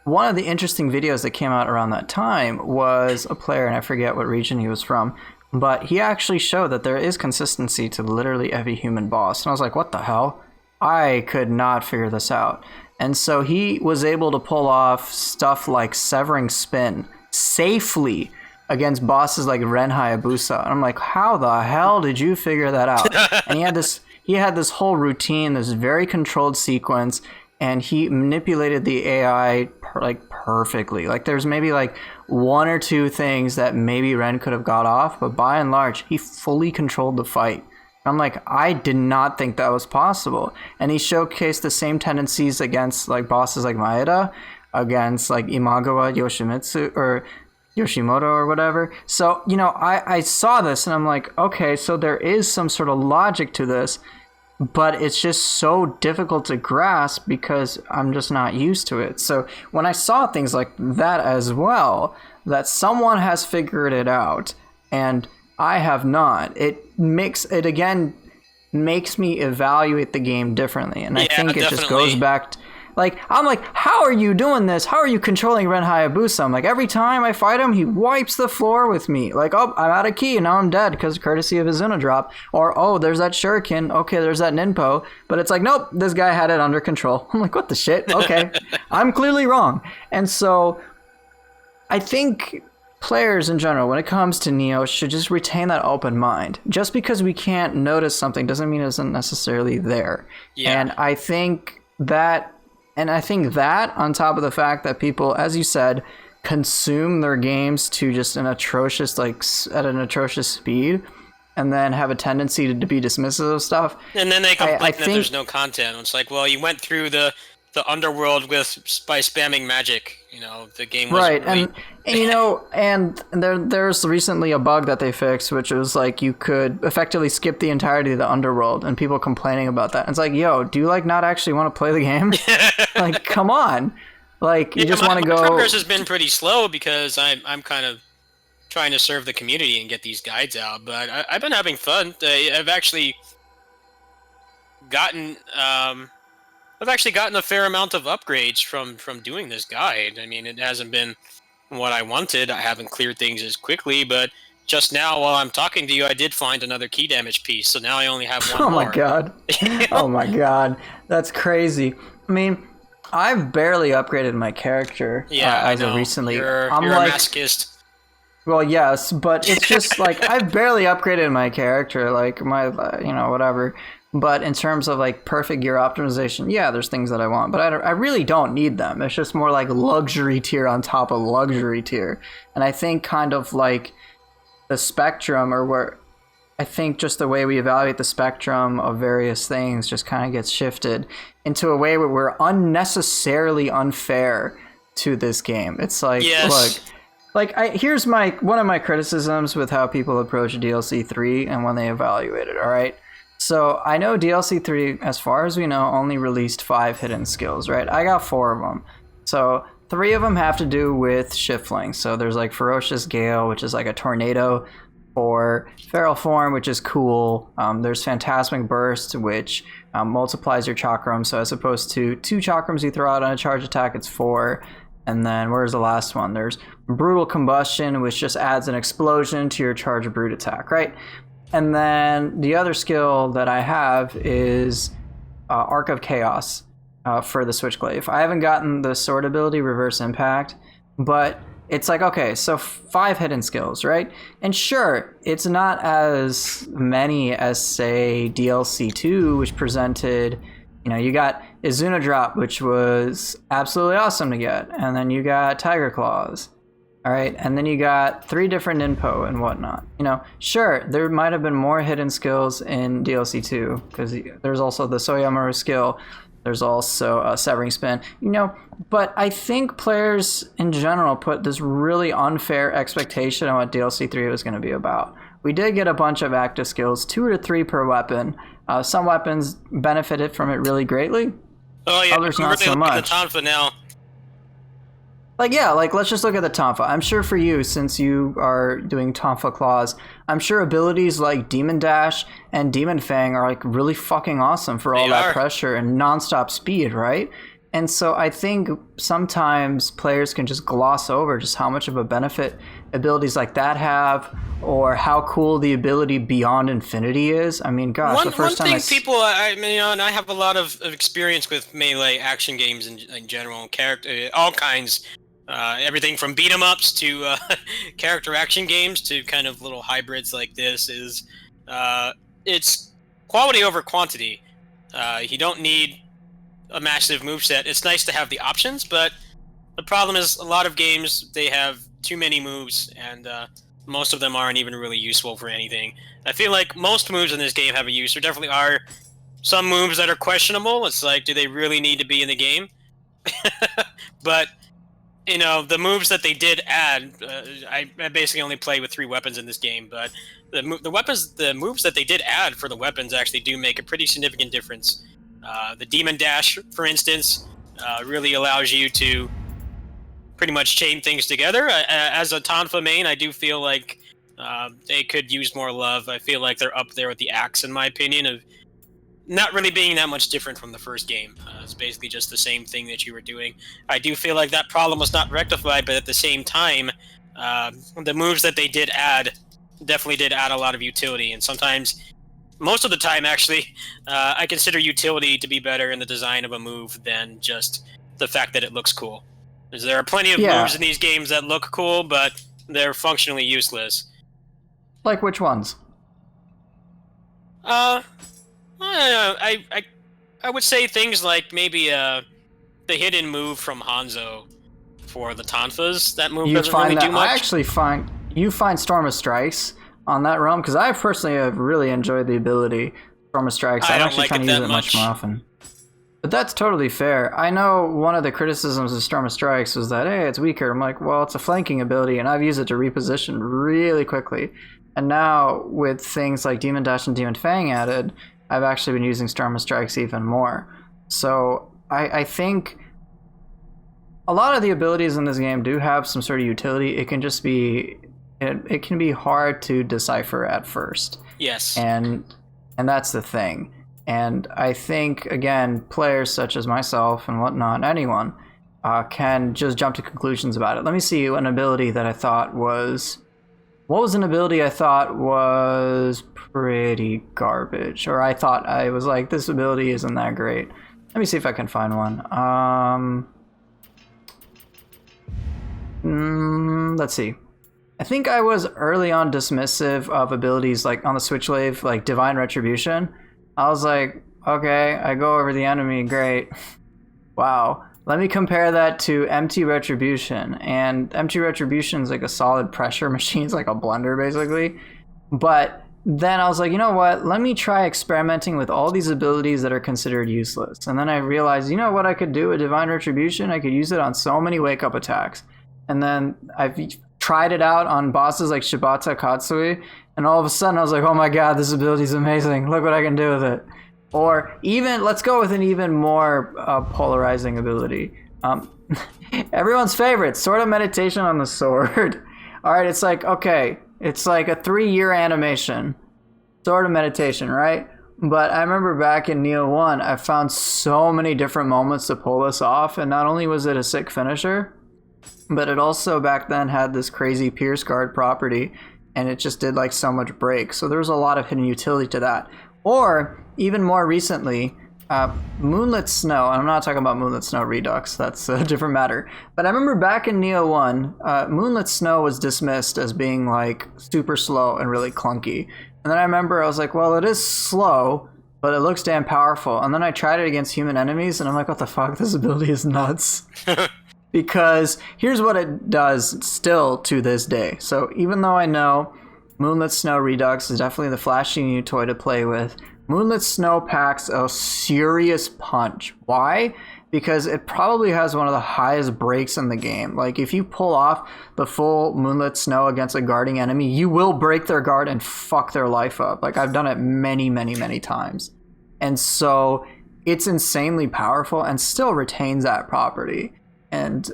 one of the interesting videos that came out around that time was a player, and I forget what region he was from, but he actually showed that there is consistency to literally every human boss. And I was like, what the hell? I could not figure this out. And so he was able to pull off stuff like severing spin safely against bosses like Ren Hayabusa. And I'm like, how the hell did you figure that out? And he had this whole routine, this very controlled sequence, and he manipulated the AI perfectly. Like there's maybe like one or two things that maybe Ren could have got off, but by and large, he fully controlled the fight. I'm like, I did not think that was possible. And he showcased the same tendencies against like bosses like Maeda, against like Imagawa Yoshimitsu or Yoshimoto or whatever. So, I saw this and I'm like, okay, so there is some sort of logic to this, but it's just so difficult to grasp because I'm just not used to it. So when I saw things like that as well, that someone has figured it out and I have not, it makes me evaluate the game differently. And I think it just goes back to, I'm like, how are you doing this? How are you controlling Ren Hayabusa? I'm like, every time I fight him, he wipes the floor with me. Like, oh, I'm out of ki and now I'm dead because courtesy of his Zuna drop. Or, oh, there's that shuriken. Okay, there's that ninpo. But it's like, nope, this guy had it under control. I'm like, what the shit? Okay, I'm clearly wrong. And so I think players in general, when it comes to Nioh, should just retain that open mind. Just because we can't notice something doesn't mean it isn't necessarily there. Yeah. And I think that on top of the fact that people, as you said, consume their games to just at an atrocious speed, and then have a tendency to be dismissive of stuff. And then they complain that there's no content. It's like, well, you went through the underworld by spamming magic. The game was right. And there's recently a bug that they fixed, which was like you could effectively skip the entirety of the underworld, and people complaining about that. And it's like, yo, do you not actually want to play the game? Like, come on. Like, you just want to go. Progress has been pretty slow because I'm kind of trying to serve the community and get these guides out, but I've been having fun. I've actually gotten a fair amount of upgrades from doing this guide. I mean, it hasn't been what I wanted. I haven't cleared things as quickly, but just now while I'm talking to you, I did find another key damage piece, so now I only have one more. Oh my god. Oh my god. That's crazy. I mean, I've barely upgraded my character as of recently. You're a masochist. Well, yes, but it's just like I've barely upgraded my character, like my, whatever. But in terms of like perfect gear optimization, yeah, there's things that I want, but I really don't need them. It's just more like luxury tier on top of luxury tier. And I think kind of like the spectrum, or where I think just the way we evaluate the spectrum of various things just kind of gets shifted into a way where we're unnecessarily unfair to this game. It's like, yes. Look, here's one of my criticisms with how people approach DLC 3 and when they evaluate it, all right? So I know DLC 3, as far as we know, only released 5 hidden skills, right? I got 4 of them. So 3 of them have to do with shiftling. So there's like Ferocious Gale, which is like a tornado, or Feral Form, which is cool. There's Phantasmic Burst, which multiplies your chakram. So as opposed to 2 chakrams you throw out on a charge attack, it's 4. And then where's the last one? There's Brutal Combustion, which just adds an explosion to your charge of brute attack, right? And then the other skill that I have is Arc of Chaos for the Switchglaive. I haven't gotten the sword ability, Reverse Impact, but it's like, okay, so 5 hidden skills, right? And sure, it's not as many as, say, DLC 2, which presented, you got Izuna Drop, which was absolutely awesome to get. And then you got Tiger Claws. All right, and then you got 3 different Ninpo and whatnot. Sure, there might have been more hidden skills in DLC 2, because there's also the Soyamaru skill. There's also Severing Spin, but I think players in general put this really unfair expectation on what DLC 3 was going to be about. We did get a bunch of active skills, 2 or 3 per weapon. Some weapons benefited from it really greatly. Oh yeah, others not so much. The Tonfa now. Let's just look at the Tonfa. I'm sure for you, since you are doing Tonfa Claws, I'm sure abilities like Demon Dash and Demon Fang are really fucking awesome for all that pressure and nonstop speed, right? And so I think sometimes players can just gloss over just how much of a benefit abilities like that have, or how cool the ability Beyond Infinity is. I mean, gosh, the first time people, and I have a lot of experience with melee action games in general, all kinds. Everything from beat 'em ups to character action games to kind of little hybrids like this is it's quality over quantity. You don't need a massive moveset. It's nice to have the options, but the problem is a lot of games, they have too many moves, and most of them aren't even really useful for anything. I feel like most moves in this game have a use. There definitely are some moves that are questionable. It's like, do they really need to be in the game? But the moves that they did add, I basically only play with 3 weapons in this game, but the moves that they did add for the weapons actually do make a pretty significant difference. The Demon Dash, for instance, really allows you to pretty much chain things together. As a Tonfa main, I do feel like they could use more love. I feel like they're up there with the Axe, in my opinion, of not really being that much different from the first game. It's basically just the same thing that you were doing. I do feel like that problem was not rectified, but at the same time, the moves that they did add definitely did add a lot of utility, and sometimes, most of the time actually, I consider utility to be better in the design of a move than just the fact that it looks cool. Because there are plenty of moves in these games that look cool, but they're functionally useless. Like which ones? I would say things like maybe the hidden move from Hanzo for the Tonfas. That move doesn't really do much. I actually find you find Storm of Strikes on that realm, because I personally have really enjoyed the ability Storm of Strikes. I'm actually trying to use it much more often. But that's totally fair. I know one of the criticisms of Storm of Strikes was that, hey, it's weaker. I'm like, well, it's a flanking ability, and I've used it to reposition really quickly. And now, with things like Demon Dash and Demon Fang added, I've actually been using Storm of Strikes even more. So I think a lot of the abilities in this game do have some sort of utility. It can just be, it can be hard to decipher at first. Yes. And that's the thing. And I think, again, players such as myself and whatnot, anyone, can just jump to conclusions about it. Let me see an ability that I thought was... What was an ability I thought was pretty garbage? Or I thought I was like, this ability isn't that great. Let me see if I can find one. Let's see. I think I was early on dismissive of abilities like on the Switchglaive, like Divine Retribution. I was like, okay, I go over the enemy, great. Wow. Let me compare that to Empty Retribution. And Empty Retribution is like a solid pressure machine. It's like a blender, basically. But then I was like, you know what? Let me try experimenting with all these abilities that are considered useless. And then I realized, you know what I could do with Divine Retribution? I could use it on so many wake-up attacks. And then I've tried it out on bosses like Shibata Katsui. And all of a sudden I was like, oh my god, this ability is amazing. Look what I can do with it. Or even, let's go with an even more polarizing ability. Everyone's favorite, Sword of Meditation on the Sword. Alright, it's like, okay, it's like a 3-year animation. Sword of Meditation, right? But I remember back in Nioh 1, I found so many different moments to pull this off, and not only was it a sick finisher, but it also back then had this crazy Pierce Guard property, and it just did like so much break. So there was a lot of hidden utility to that. Or even more recently, Moonlit Snow. I'm not talking about Moonlit Snow Redux. That's a different matter. But I remember back in Nioh 1, Moonlit Snow was dismissed as being like super slow and really clunky. And then I remember I was like, well, it is slow, but it looks damn powerful. And then I tried it against human enemies, and I'm like, what the fuck? This ability is nuts. Because here's what it does still to this day. So even though I know Moonlit Snow Redux is definitely the flashy new toy to play with, Moonlit Snow packs a serious punch. Why? Because it probably has one of the highest breaks in the game. Like, if you pull off the full Moonlit Snow against a guarding enemy, you will break their guard and fuck their life up. Like, I've done it many, many, many times. And so it's insanely powerful and still retains that property. And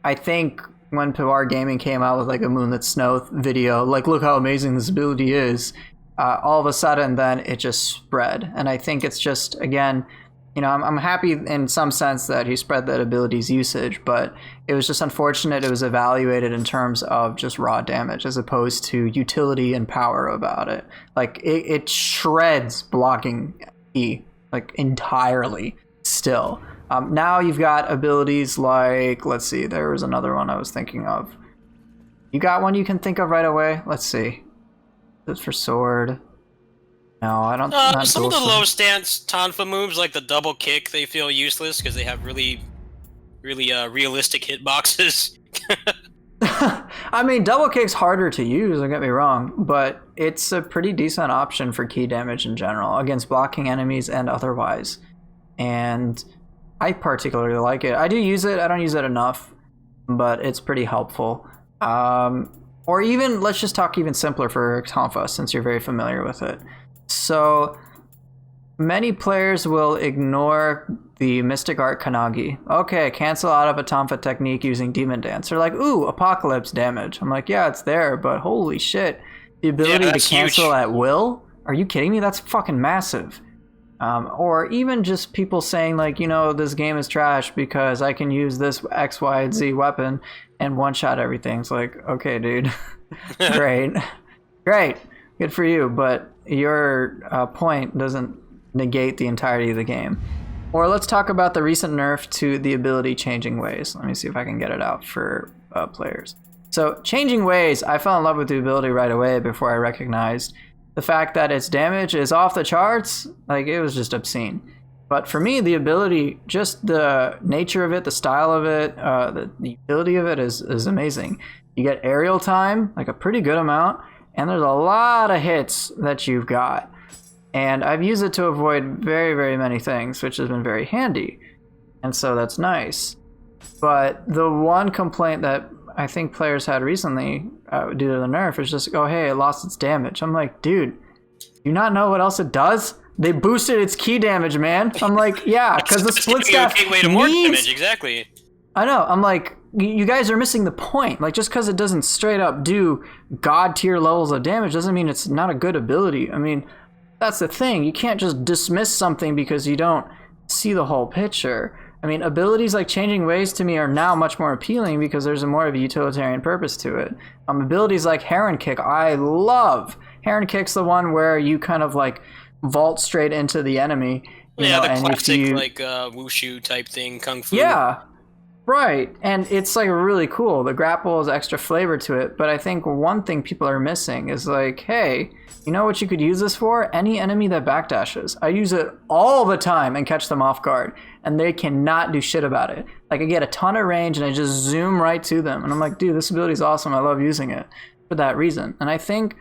I think when Pivar Gaming came out with like a Moonlit Snow video, like, look how amazing this ability is, all of a sudden then it just spread. And I think it's just, again, you know, I'm happy in some sense that he spread that ability's usage, but it was just unfortunate it was evaluated in terms of just raw damage as opposed to utility and power about it. Like, it shreds blocking E, like, entirely still. Now you've got abilities like, let's see, there was another one I was thinking of. You got one you can think of right away? Let's see. This for sword. No, I don't. Some of the low stance Tonfa moves, like the double kick, they feel useless because they have really realistic hitboxes. I mean, double kick's harder to use, don't get me wrong, but it's a pretty decent option for key damage in general against blocking enemies and otherwise. And I particularly like it. I do use it. I don't use it enough, but it's pretty helpful. Or even, let's just talk even simpler for Tonfa, since you're very familiar with it. So many players will ignore the Mystic Art Kanagi. Okay, cancel out of a Tonfa technique using Demon Dance. They're like, ooh, Apocalypse damage. I'm like, yeah, it's there, but holy shit. The ability to cancel huge at will? Are you kidding me? That's fucking massive. Or even just people saying like, you know, this game is trash because I can use this X, Y, and Z weapon and one-shot everything. It's like, okay, dude. Great. Good for you, but your point doesn't negate the entirety of the game. Or let's talk about the recent nerf to the ability Changing Ways. Let me see if I can get it out for players. So Changing Ways, I fell in love with the ability right away before I recognized the fact that its damage is off the charts. Like, it was just obscene. But for me, the ability, just the nature of it, the style of it, the utility of it is amazing. You get aerial time, like a pretty good amount, and there's a lot of hits that you've got. And I've used it to avoid very, very many things, which has been very handy. And so that's nice. But the one complaint that I think players had recently due to the nerf is just, oh, hey, it lost its damage. I'm like, dude, do you not know what else it does? They boosted its key damage, man. I'm like, yeah, because the split staff needs... more damage, exactly. I know. I'm like, you guys are missing the point. Like, just because it doesn't straight up do god tier levels of damage doesn't mean it's not a good ability. I mean, that's the thing. You can't just dismiss something because you don't see the whole picture. I mean, abilities like Changing Ways to me are now much more appealing because there's a more of a utilitarian purpose to it. Abilities like Heron Kick, I love. Heron Kick's the one where you kind of like vault straight into the enemy. You know, the and classic like wushu type thing, kung fu. Yeah, right. And it's like really cool. The grapple has extra flavor to it. But I think one thing people are missing is like, hey, you know what you could use this for? Any enemy that backdashes. I use it all the time and catch them off guard. And they cannot do shit about it. Like, I get a ton of range and I just zoom right to them. And I'm like, dude, this ability is awesome. I love using it for that reason. And I think,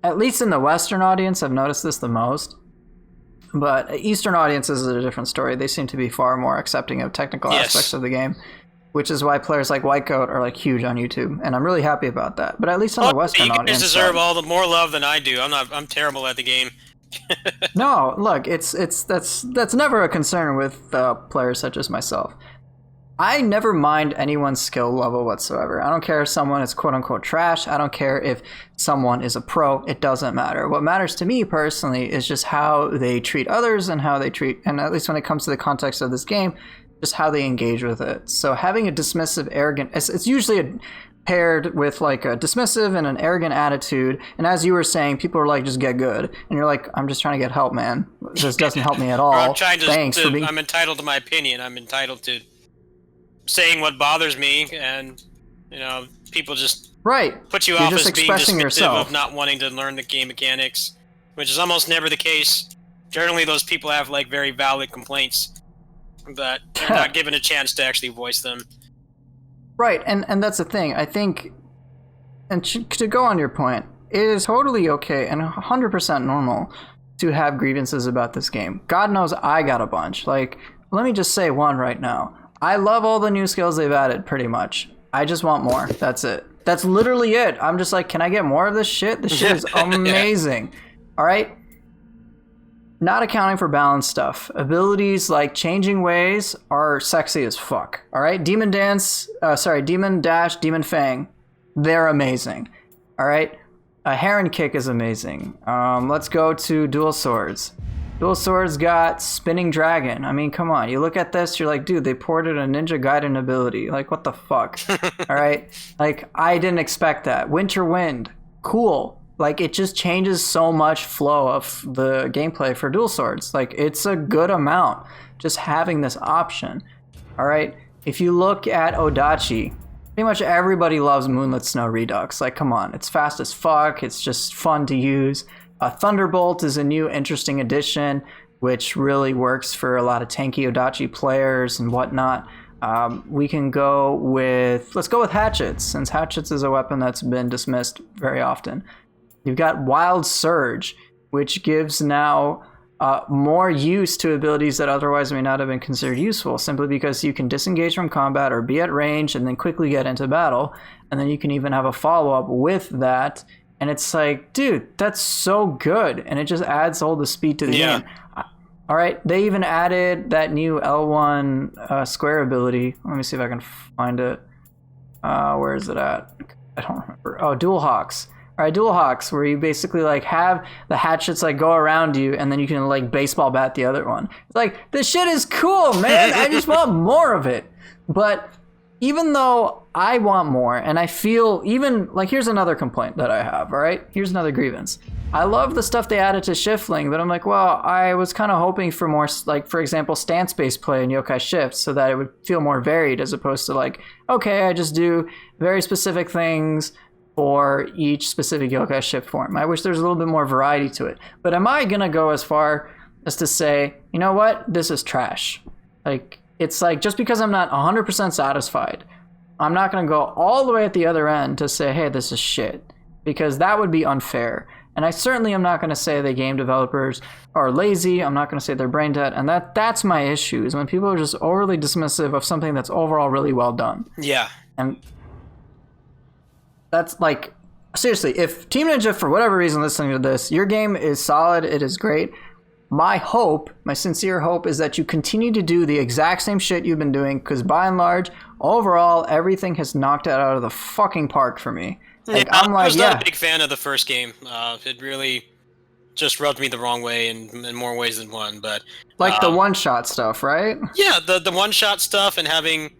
at least in the Western audience, I've noticed this the most. But Eastern audiences is a different story. They seem to be far more accepting of technical aspects of the game, which is why players like Whitecoat are like huge on YouTube, and I'm really happy about that. But at least on the Western audience, you deserve all the more love than I do. I'm terrible at the game. No, look, that's never a concern with players such as myself. I never mind anyone's skill level whatsoever. I don't care if someone is quote-unquote trash. I don't care if someone is a pro. It doesn't matter. What matters to me personally is just how they treat others and how they treat, and at least when it comes to the context of this game, just how they engage with it. So having a dismissive, arrogant, it's usually paired with like a dismissive and an arrogant attitude. And as you were saying, people are like, just get good. And you're like, I'm just trying to get help, man. This doesn't help me at all. I'm trying to, Thanks for being... I'm entitled to my opinion. I'm entitled to saying what bothers me, and people just put you off as being dismissive of not wanting to learn the game mechanics, which is almost never the case. Generally, those people have like very valid complaints, but they're not given a chance to actually voice them. Right, and that's the thing. I think, and to go on your point, it is totally okay and 100% normal to have grievances about this game. God knows I got a bunch. Like, let me just say one right now. I love all the new skills they've added, pretty much. I just want more. That's it. That's literally it. I'm just like, can I get more of this shit? This shit is amazing. Yeah. All right? Not accounting for balance stuff. Abilities like changing ways are sexy as fuck. All right? Demon Dash, Demon Fang, they're amazing. All right? A Heron Kick is amazing. Let's go to Dual Swords. Dual Swords got Spinning Dragon. I mean, come on. You look at this, you're like, dude, they ported a Ninja Gaiden ability. Like, what the fuck? All right? Like, I didn't expect that. Winter Wind, cool. Like, it just changes so much flow of the gameplay for Dual Swords. Like, it's a good amount just having this option. All right? If you look at Odachi, pretty much everybody loves Moonlit Snow Redux. Like, come on. It's fast as fuck. It's just fun to use. Thunderbolt is a new interesting addition, which really works for a lot of tanky Odachi players and whatnot. We can go with... Let's go with Hatchets, since Hatchets is a weapon that's been dismissed very often. You've got Wild Surge, which gives now more use to abilities that otherwise may not have been considered useful, simply because you can disengage from combat or be at range and then quickly get into battle. And then you can even have a follow-up with that. And it's like, dude, that's so good. And it just adds all the speed to the game. All right. They even added that new L1 square ability. Let me see if I can find it. Where is it at? I don't remember. Oh, Dual Hawks. All right, Dual Hawks, where you basically like have the hatchets like go around you, and then you can like baseball bat the other one. It's like, this shit is cool, man. I just want more of it. But even though I want more, and I feel even like, here's another complaint that I have. All right, here's another grievance. I love the stuff they added to Shiftling, but I'm like, well, I was kind of hoping for more, like, for example, stance-based play in Yokai Shift, so that it would feel more varied, as opposed to like, okay, I just do very specific things for each specific Yokai Shift form. I wish there's a little bit more variety to it. But am I gonna go as far as to say, you know what, this is trash? Like, it's like, just because I'm not 100% satisfied, I'm not gonna go all the way at the other end to say, hey, this is shit, because that would be unfair. And I certainly am not going to say that game developers are lazy. I'm not going to say they're brain dead. And that's my issue, is when people are just overly dismissive of something that's overall really well done. Yeah. And that's like, seriously, if Team Ninja, for whatever reason, listening to this, your game is solid, it is great. My hope, my sincere hope, is that you continue to do the exact same shit you've been doing, because by and large, overall, everything has knocked it out of the fucking park for me. Like, yeah, I was not a big fan of the first game. It really just rubbed me the wrong way in more ways than one. But like the one-shot stuff, right? Yeah, the one-shot stuff and having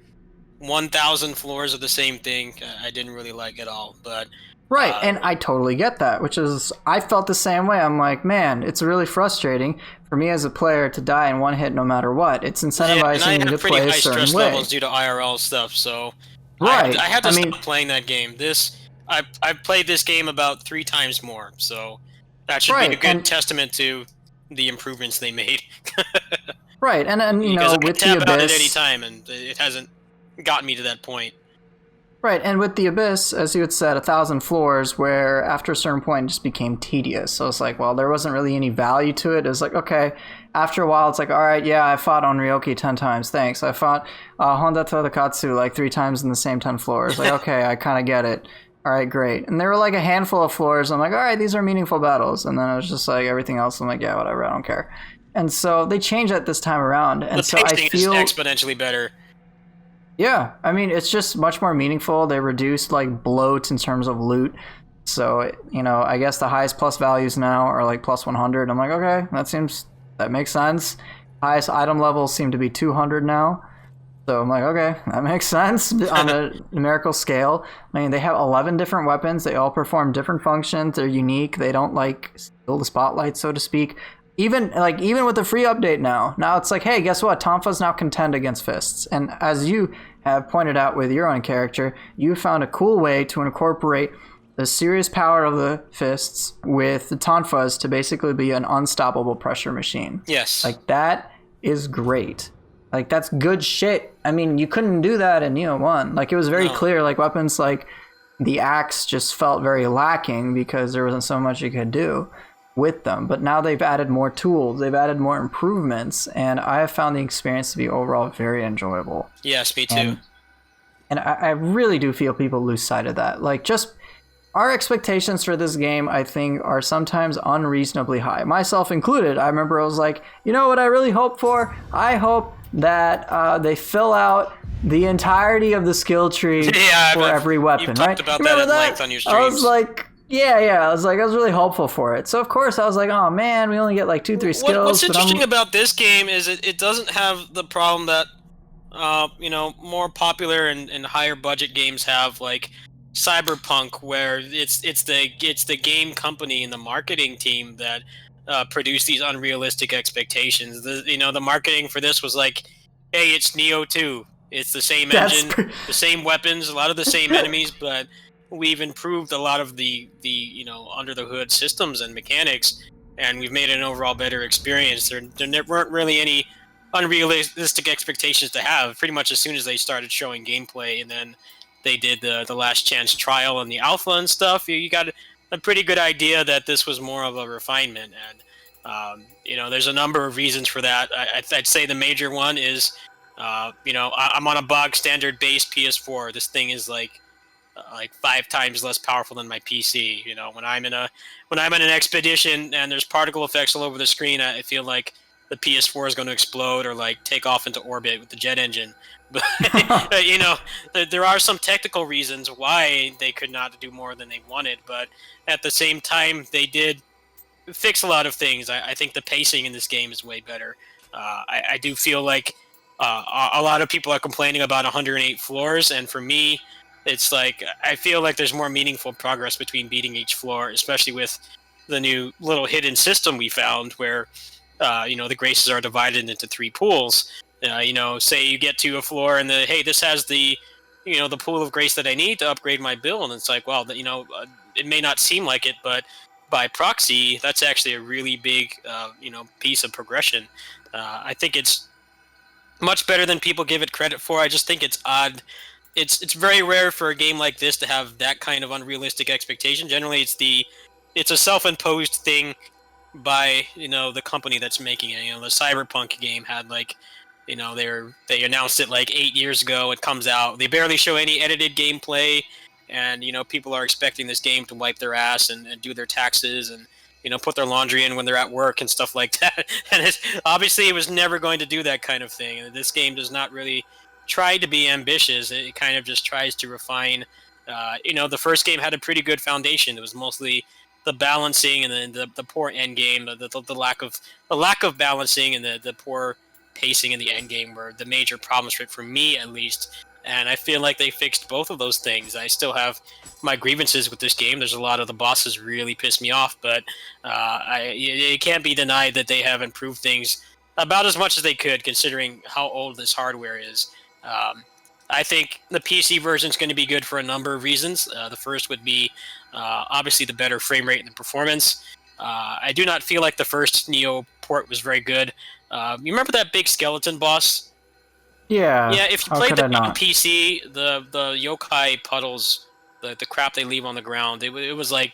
1,000 floors of the same thing, I didn't really like at all. But right, and I totally get that, which is, I felt the same way. I'm like, man, it's really frustrating for me as a player to die in one hit no matter what. It's incentivizing me to play a certain way. And I have pretty high stress levels due to IRL stuff, so right. I had to stop playing that game. I've played this game about 3 times more, so that should be a good testament to the improvements they made. Right, and you know, with the Abyss, out at any time, and it hasn't gotten me to that point. Right, and with the Abyss, as you had said, 1,000 floors, where after a certain point it just became tedious. So it's like, well, there wasn't really any value to it. It was like, okay, after a while, it's like, all right, yeah, I fought Onryoki 10 times, thanks. I fought Honda Todakatsu like 3 times in the same 10 floors. Like, okay, I kind of get it. All right, great. And there were like a handful of floors. I'm like, all right, these are meaningful battles. And then it was just like everything else. I'm like, yeah, whatever, I don't care. And so they changed that this time around. And so I feel is exponentially better. Yeah, I mean, it's just much more meaningful. They reduced like bloat in terms of loot. So, you know, I guess the highest plus values now are like plus 100. I'm like, okay, that makes sense. Highest item levels seem to be 200 now. So I'm like, okay, that makes sense on a numerical scale. I mean, they have 11 different weapons. They all perform different functions. They're unique. They don't like steal the spotlight, so to speak. Even with the free update now it's like, hey, guess what? Tonfa's now contend against fists. And as you have pointed out with your own character, you found a cool way to incorporate the serious power of the fists with the Tonfas to basically be an unstoppable pressure machine. Yes. Like, that is great. Like, that's good shit. I mean, you couldn't do that in Nioh 1. Like, it was very clear, like, weapons like the axe just felt very lacking because there wasn't so much you could do with them. But now they've added more tools, they've added more improvements, and I have found the experience to be overall very enjoyable. Yes, me too. And I really do feel people lose sight of that. Like, just our expectations for this game, I think, are sometimes unreasonably high. Myself included. I remember I was like, you know what I really hope for? I hope that they fill out the entirety of the skill tree for every weapon, you've right? Talked about Remember that at length on your streams. I was like, I was really hopeful for it. So of course I was like, oh man, we only get like 2-3 skills. What's interesting about this game is it doesn't have the problem that more popular and higher budget games have, like Cyberpunk, where it's the game company and the marketing team that produce these unrealistic expectations. The marketing for this was like, hey, it's Nioh 2. It's the same engine, the same weapons, a lot of the same enemies, but we've improved a lot of the under the hood systems and mechanics, and we've made an overall better experience. There weren't really any unrealistic expectations to have. Pretty much as soon as they started showing gameplay, and then they did the last chance trial and the alpha and stuff, you got a pretty good idea that this was more of a refinement. And there's a number of reasons for that. I'd say the major one is I'm on a bog standard base PS4. This thing is like 5 times less powerful than my PC. When I'm in an expedition and there's particle effects all over the screen, I feel like the PS4 is going to explode or like take off into orbit with the jet engine. But there are some technical reasons why they could not do more than they wanted, but at the same time they did fix a lot of things. I think the pacing in this game is way better. I do feel like a lot of people are complaining about 108 floors, and for me, it's like I feel like there's more meaningful progress between beating each floor, especially with the new little hidden system we found where the graces are divided into 3 pools. Say you get to a floor and this has the pool of grace that I need to upgrade my build, and it's like, well, it may not seem like it, but by proxy, that's actually a really big piece of progression. I think it's much better than people give it credit for. I just think it's odd. It's very rare for a game like this to have that kind of unrealistic expectation. Generally, it's a self-imposed thing by the company that's making it. The Cyberpunk game had they announced it like 8 years ago. It comes out, they barely show any edited gameplay, and people are expecting this game to wipe their ass and do their taxes and put their laundry in when they're at work and stuff like that. And obviously it was never going to do that kind of thing. And this game does not really try to be ambitious. It kind of just tries to refine. The first game had a pretty good foundation. It was mostly the balancing and then the poor end game, the lack of balancing, and the poor pacing in the end game were the major problems for me, at least. And I feel like they fixed both of those things. I still have my grievances with this game. There's a lot of the bosses really piss me off, but it can't be denied that they have improved things about as much as they could, considering how old this hardware is. I think the PC version is going to be good for a number of reasons. The first would be obviously the better frame rate and the performance. I do not feel like the first Nioh port was very good. You remember that big skeleton boss? Yeah. Yeah, if you played the PC, the yokai puddles, the crap they leave on the ground, it was like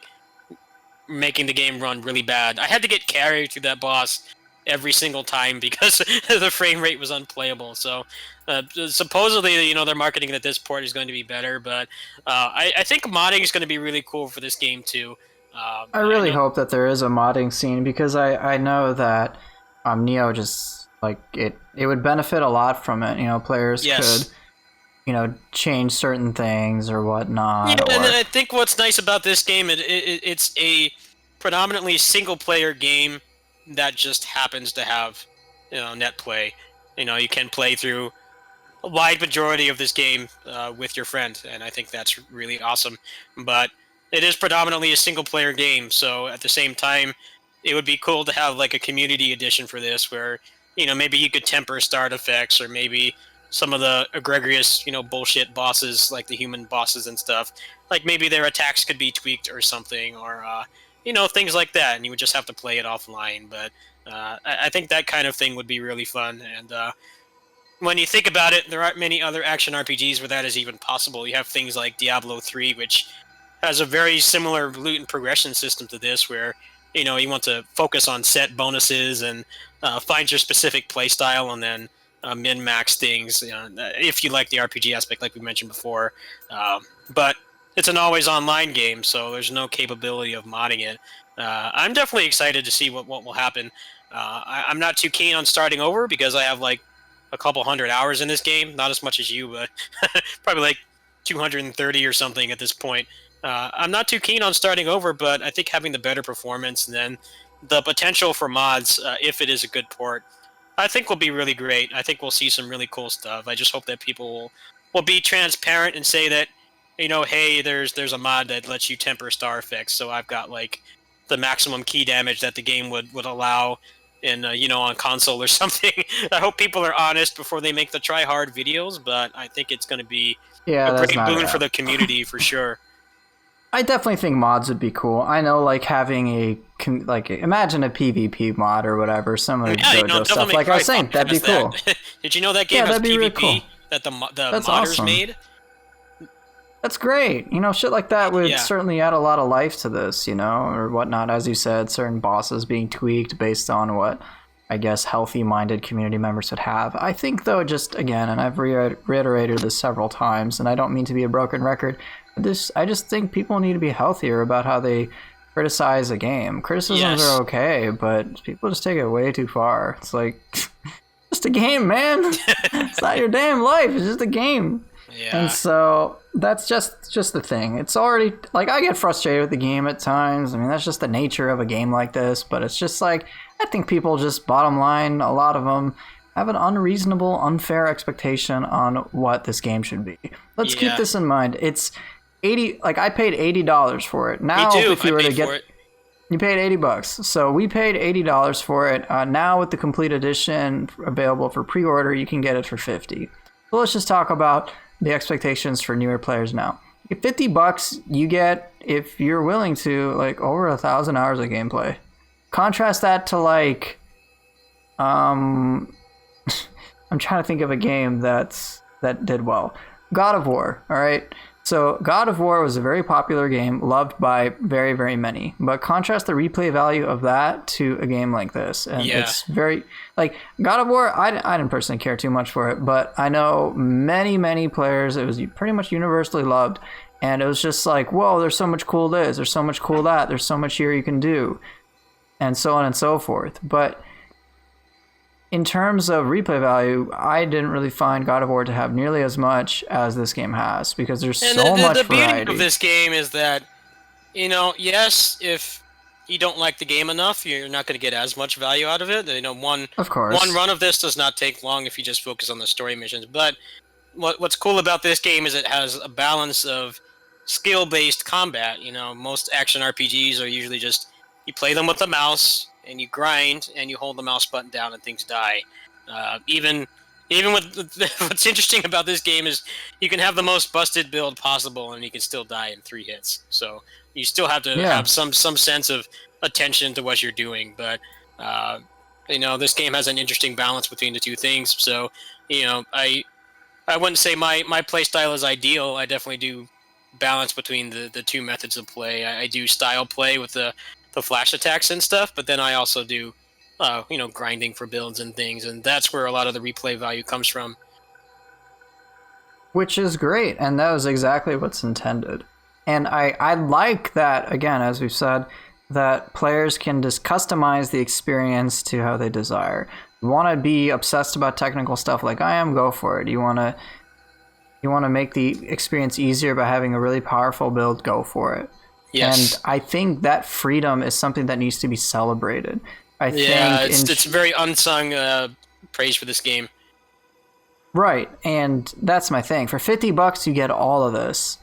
making the game run really bad. I had to get carried through that boss every single time because the frame rate was unplayable. So supposedly, they're marketing that this port is going to be better, but I think modding is going to be really cool for this game too. I really hope that there is a modding scene, because I know that Nioh just it would benefit a lot from it. Players could change certain things or whatnot. Yeah, and I think what's nice about this game, it's a predominantly single player game that just happens to have net play. You can play through a wide majority of this game with your friend, and I think that's really awesome. But it is predominantly a single player game, so at the same time, it would be cool to have like a community edition for this, where maybe you could temper start effects, or maybe some of the egregious bullshit bosses like the human bosses and stuff, like maybe their attacks could be tweaked or something, or things like that, and you would just have to play it offline. But I think that kind of thing would be really fun, and when you think about it, there aren't many other action RPGs where that is even possible. You have things like Diablo 3, which has a very similar loot and progression system to this, where you want to focus on set bonuses and find your specific playstyle, and then min max things if you like the RPG aspect, like we mentioned before. But it's an always online game, so there's no capability of modding it. I'm definitely excited to see what will happen. I'm not too keen on starting over because I have like a couple hundred hours in this game. Not as much as you, but probably like 230 or something at this point. I'm not too keen on starting over, but I think having the better performance and then the potential for mods, if it is a good port, I think will be really great. I think we'll see some really cool stuff. I just hope that people will be transparent and say that, hey, there's a mod that lets you temper star effects, so I've got like the maximum key damage that the game would allow in on console or something. I hope people are honest before they make the try hard videos, but I think it's going to be Yeah, a that's great not boon it. for the community for sure. I definitely think mods would be cool. I know, like having imagine a PvP mod or whatever, similar to Yeah, JoJo Devil stuff. May Like I Cry was saying, that'd be that. cool. Did you know that game Yeah, has that'd be really PvP cool. that the That's modders awesome. made? That's great. Shit like that would Yeah. certainly add a lot of life to this, or whatnot. As you said, certain bosses being tweaked based on what I guess healthy-minded community members would have. I think, though, just again, and I've reiterated this several times, and I don't mean to be a broken record. I just think people need to be healthier about how they criticize a game. Criticisms Yes. are okay, but people just take it way too far. It's like, just a game, man. It's not your damn life. It's just a game. Yeah. And so that's just the thing. It's already like I get frustrated with the game at times. I mean, that's just the nature of a game like this. But it's just like I think people just bottom line, a lot of them have an unreasonable, unfair expectation on what this game should be. Let's keep Yeah. this in mind. It's 80. Like I paid $80 for it. Now, Me too. if you I were paid to get for it. you paid $80, so we paid $80 for it. Now with the complete edition available for pre-order, you can get it for $50. So let's just talk about the expectations for newer players now. $50, you get, if you're willing to, like over 1,000 hours of gameplay. Contrast that to like, I'm trying to think of a game that did well. God of War. All right. So God of War was a very popular game, loved by very, very many. But contrast the replay value of that to a game like this, and Yeah. it's very like God of War. I didn't personally care too much for it, but I know many, many players. It was pretty much universally loved, and it was just like, whoa, there's so much cool this, there's so much cool that, there's so much here you can do, and so on and so forth. But in terms of replay value, I didn't really find God of War to have nearly as much as this game has because there's And so much the beauty variety. of this game is that, yes, if you don't like the game enough, you're not going to get as much value out of it. One Of course. one run of this does not take long if you just focus on the story missions. But what's cool about this game is it has a balance of skill-based combat. Most action RPGs are usually just you play them with the mouse and you grind and you hold the mouse button down and things die. Even with what's interesting about this game is you can have the most busted build possible and you can still die in 3 hits. So you still have to have some sense of attention to what you're doing. But this game has an interesting balance between the two things. So I wouldn't say my play style is ideal. I definitely do balance between the two methods of play. I do style play with the flash attacks and stuff, but then I also do grinding for builds and things, and that's where a lot of the replay value comes from. Which is great, and that was exactly what's intended. And I like that, again, as we've said, that players can just customize the experience to how they desire. You want to be obsessed about technical stuff like I am, go for it. You want to make the experience easier by having a really powerful build, go for it. Yes. And I think that freedom is something that needs to be celebrated. It's very unsung praise for this game. Right, and that's my thing. For $50, you get all of this.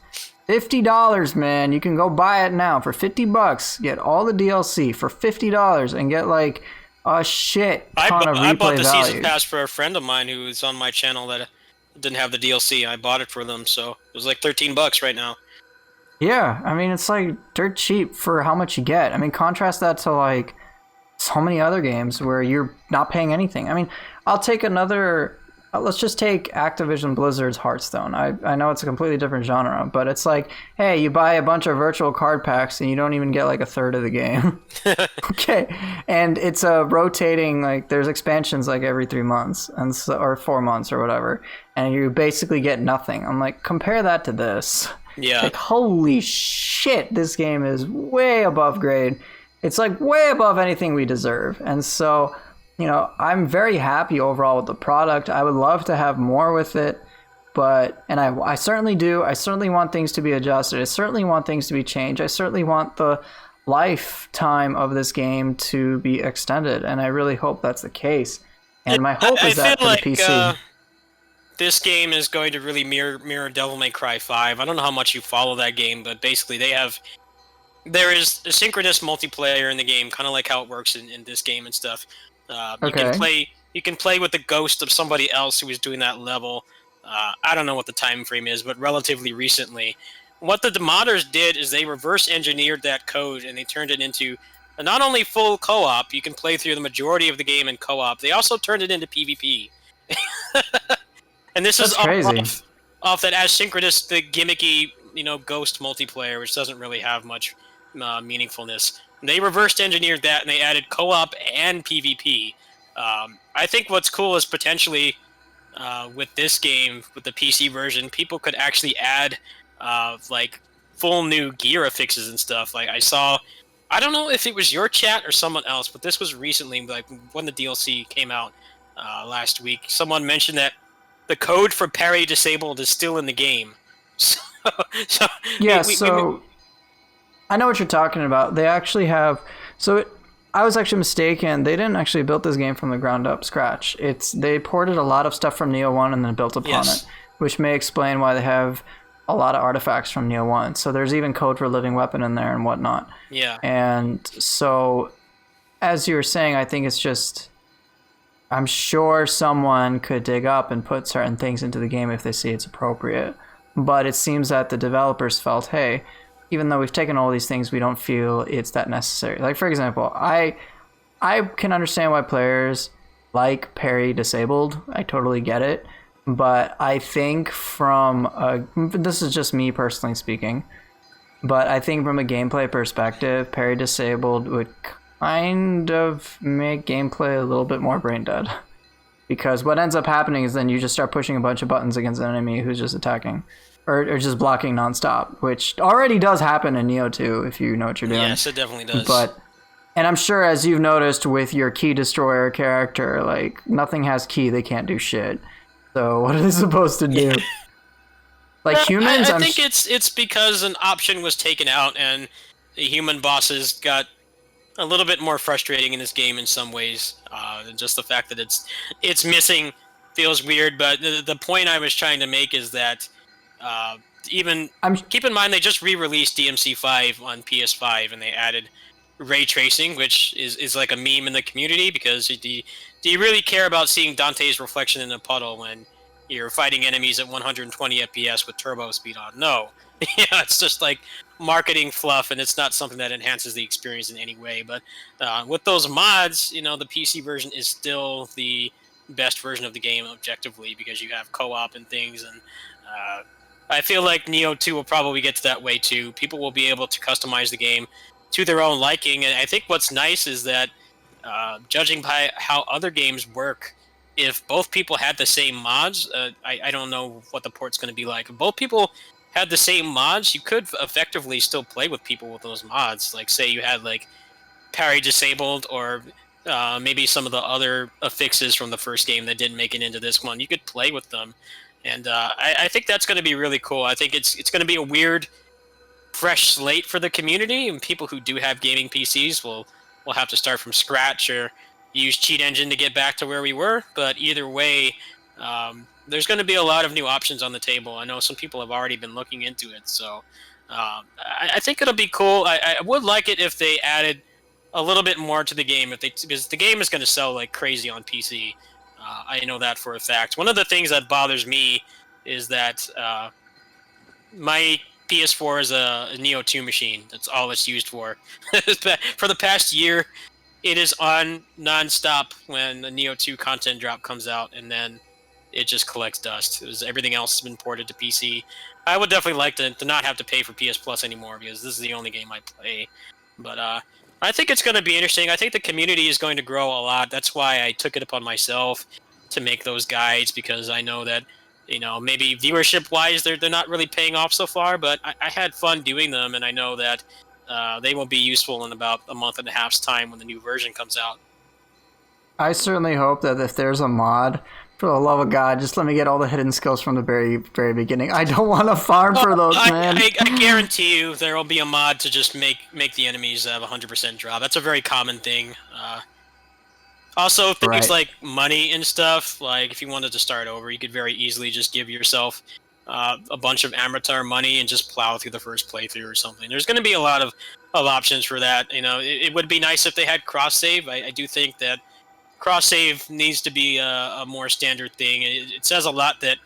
$50, man, you can go buy it now for $50. Get all the DLC for $50 and get like a shit ton of I bought replay the value. season pass for a friend of mine who was on my channel that didn't have the DLC. I bought it for them, so it was like $13 right now. Yeah, I mean it's like dirt cheap for how much you get. I mean, contrast that to like so many other games where you're not paying anything. I mean, I'll take another. Let's just take Activision Blizzard's Hearthstone. I know it's a completely different genre, but it's like, hey, you buy a bunch of virtual card packs and you don't even get like a third of the game. Okay, and it's a rotating, like there's expansions like every 3 months and so, or 4 months or whatever, and you basically get nothing. I'm like, compare that to this. Yeah. Like, holy shit, this game is way above grade. It's like way above anything we deserve. And so, you know, I'm very happy overall with the product. I would love to have more with it, but, and I certainly do. I certainly want things to be adjusted. I certainly want things to be changed. I certainly want the lifetime of this game to be extended, and I really hope that's the case. And my hope is that for the PC. This game is going to really mirror Devil May Cry 5. I don't know how much you follow that game, but basically there is a synchronous multiplayer in the game, kind of like how it works in this game and stuff. You can play with the ghost of somebody else who was doing that level. I don't know what the time frame is, but relatively recently. What the modders did is they reverse engineered that code and they turned it into not only full co-op, you can play through the majority of the game in co-op, they also turned it into PvP. And this is off that asynchronous, the gimmicky, ghost multiplayer, which doesn't really have much meaningfulness. They reversed engineered that and they added co-op and PvP. I think what's cool is potentially with this game, with the PC version, people could actually add like full new gear affixes and stuff. Like I don't know if it was your chat or someone else, but this was recently, like when the DLC came out last week. Someone mentioned that the code for parry disabled is still in the game. I know what you're talking about. They actually have. I was actually mistaken. They didn't actually build this game from the ground up scratch. They ported a lot of stuff from Nioh 1 and then built upon it, which may explain why they have a lot of artifacts from Nioh 1. So there's even code for living weapon in there and whatnot. Yeah. And so, as you were saying, I think it's just, I'm sure someone could dig up and put certain things into the game if they see it's appropriate. But it seems that the developers felt, hey, even though we've taken all these things, we don't feel it's that necessary. Like, for example, I can understand why players like parry disabled. I totally get it. But I think this is just me personally speaking, but I think from a gameplay perspective, parry disabled would kind of make gameplay a little bit more brain dead. Because what ends up happening is then you just start pushing a bunch of buttons against an enemy who's just attacking. Or just blocking nonstop, which already does happen in Nioh 2, if you know what you're doing. Yes, it definitely does. And I'm sure, as you've noticed with your key destroyer character, like, nothing has key, they can't do shit. So what are they supposed to do? Like humans? I think it's because an option was taken out and the human bosses got a little bit more frustrating in this game in some ways. Just the fact that it's missing feels weird, but the point I was trying to make is that keep in mind they just re-released DMC5 on PS5 and they added ray tracing, which is like a meme in the community because do you really care about seeing Dante's reflection in a puddle when you're fighting enemies at 120 FPS with turbo speed on? No. Yeah, it's just like marketing fluff and it's not something that enhances the experience in any way. But with those mods, the PC version is still the best version of the game objectively because you have co-op and things, and I feel like Nioh 2 will probably get to that way too. People will be able to customize the game to their own liking, and I think what's nice is that, judging by how other games work, if both people had the same mods, I don't know what the port's going to be like. If both people had the same mods, you could effectively still play with people with those mods. Like, say you had, like, parry disabled or maybe some of the other affixes from the first game that didn't make it into this one. You could play with them. And I think that's going to be really cool. I think it's going to be a weird, fresh slate for the community, and people who do have gaming PCs will have to start from scratch or use cheat engine to get back to where we were. But either way, there's going to be a lot of new options on the table. I know some people have already been looking into it, so I think it'll be cool. I would like it if they added a little bit more to the game, because the game is going to sell like crazy on PC. I know that for a fact. One of the things that bothers me is that my PS4 is a Nioh 2 machine. That's all it's used for. For the past year, it is on nonstop when the Nioh 2 content drop comes out, and then it just collects dust. Everything else has been ported to PC. I would definitely like to not have to pay for PS Plus anymore, because this is the only game I play. But I think it's going to be interesting. I think the community is going to grow a lot. That's why I took it upon myself to make those guides, because I know that, maybe viewership-wise, they're not really paying off so far, but I had fun doing them, and I know that they will be useful in about a month and a half's time when the new version comes out. I certainly hope that if there's a mod, for the love of God, just let me get all the hidden skills from the very, very beginning. I don't want to farm for those, man. I guarantee you there will be a mod to just make the enemies have 100% drop. That's a very common thing. Also, things like money and stuff, like if you wanted to start over, you could very easily just give yourself a bunch of Amritar money and just plow through the first playthrough or something. There's going to be a lot of options for that. It would be nice if they had cross-save. I do think that cross-save needs to be a more standard thing. It says a lot that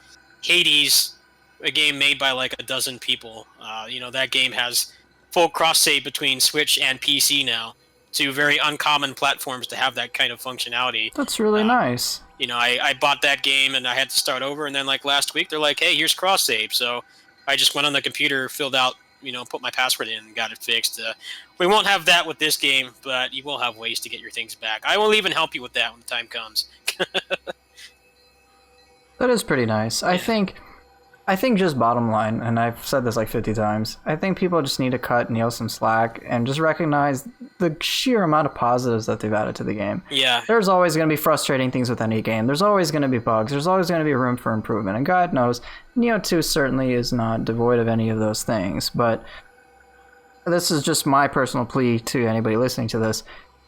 Hades, a game made by like a dozen people, that game has full cross-save between Switch and PC now. Two very uncommon platforms to have that kind of functionality. That's really nice. I bought that game and I had to start over, and then like last week they're like, hey, here's cross save. So I just went on the computer, filled out, put my password in and got it fixed. We won't have that with this game, but you will have ways to get your things back. I will even help you with that when the time comes. That is pretty nice. Yeah. I think just bottom line, and I've said this like 50 times, I think people just need to cut Nioh some slack and just recognize the sheer amount of positives that they've added to the game. Yeah. There's always going to be frustrating things with any game. There's always going to be bugs. There's always going to be room for improvement. And God knows, Nioh 2 certainly is not devoid of any of those things. But this is just my personal plea to anybody listening to this.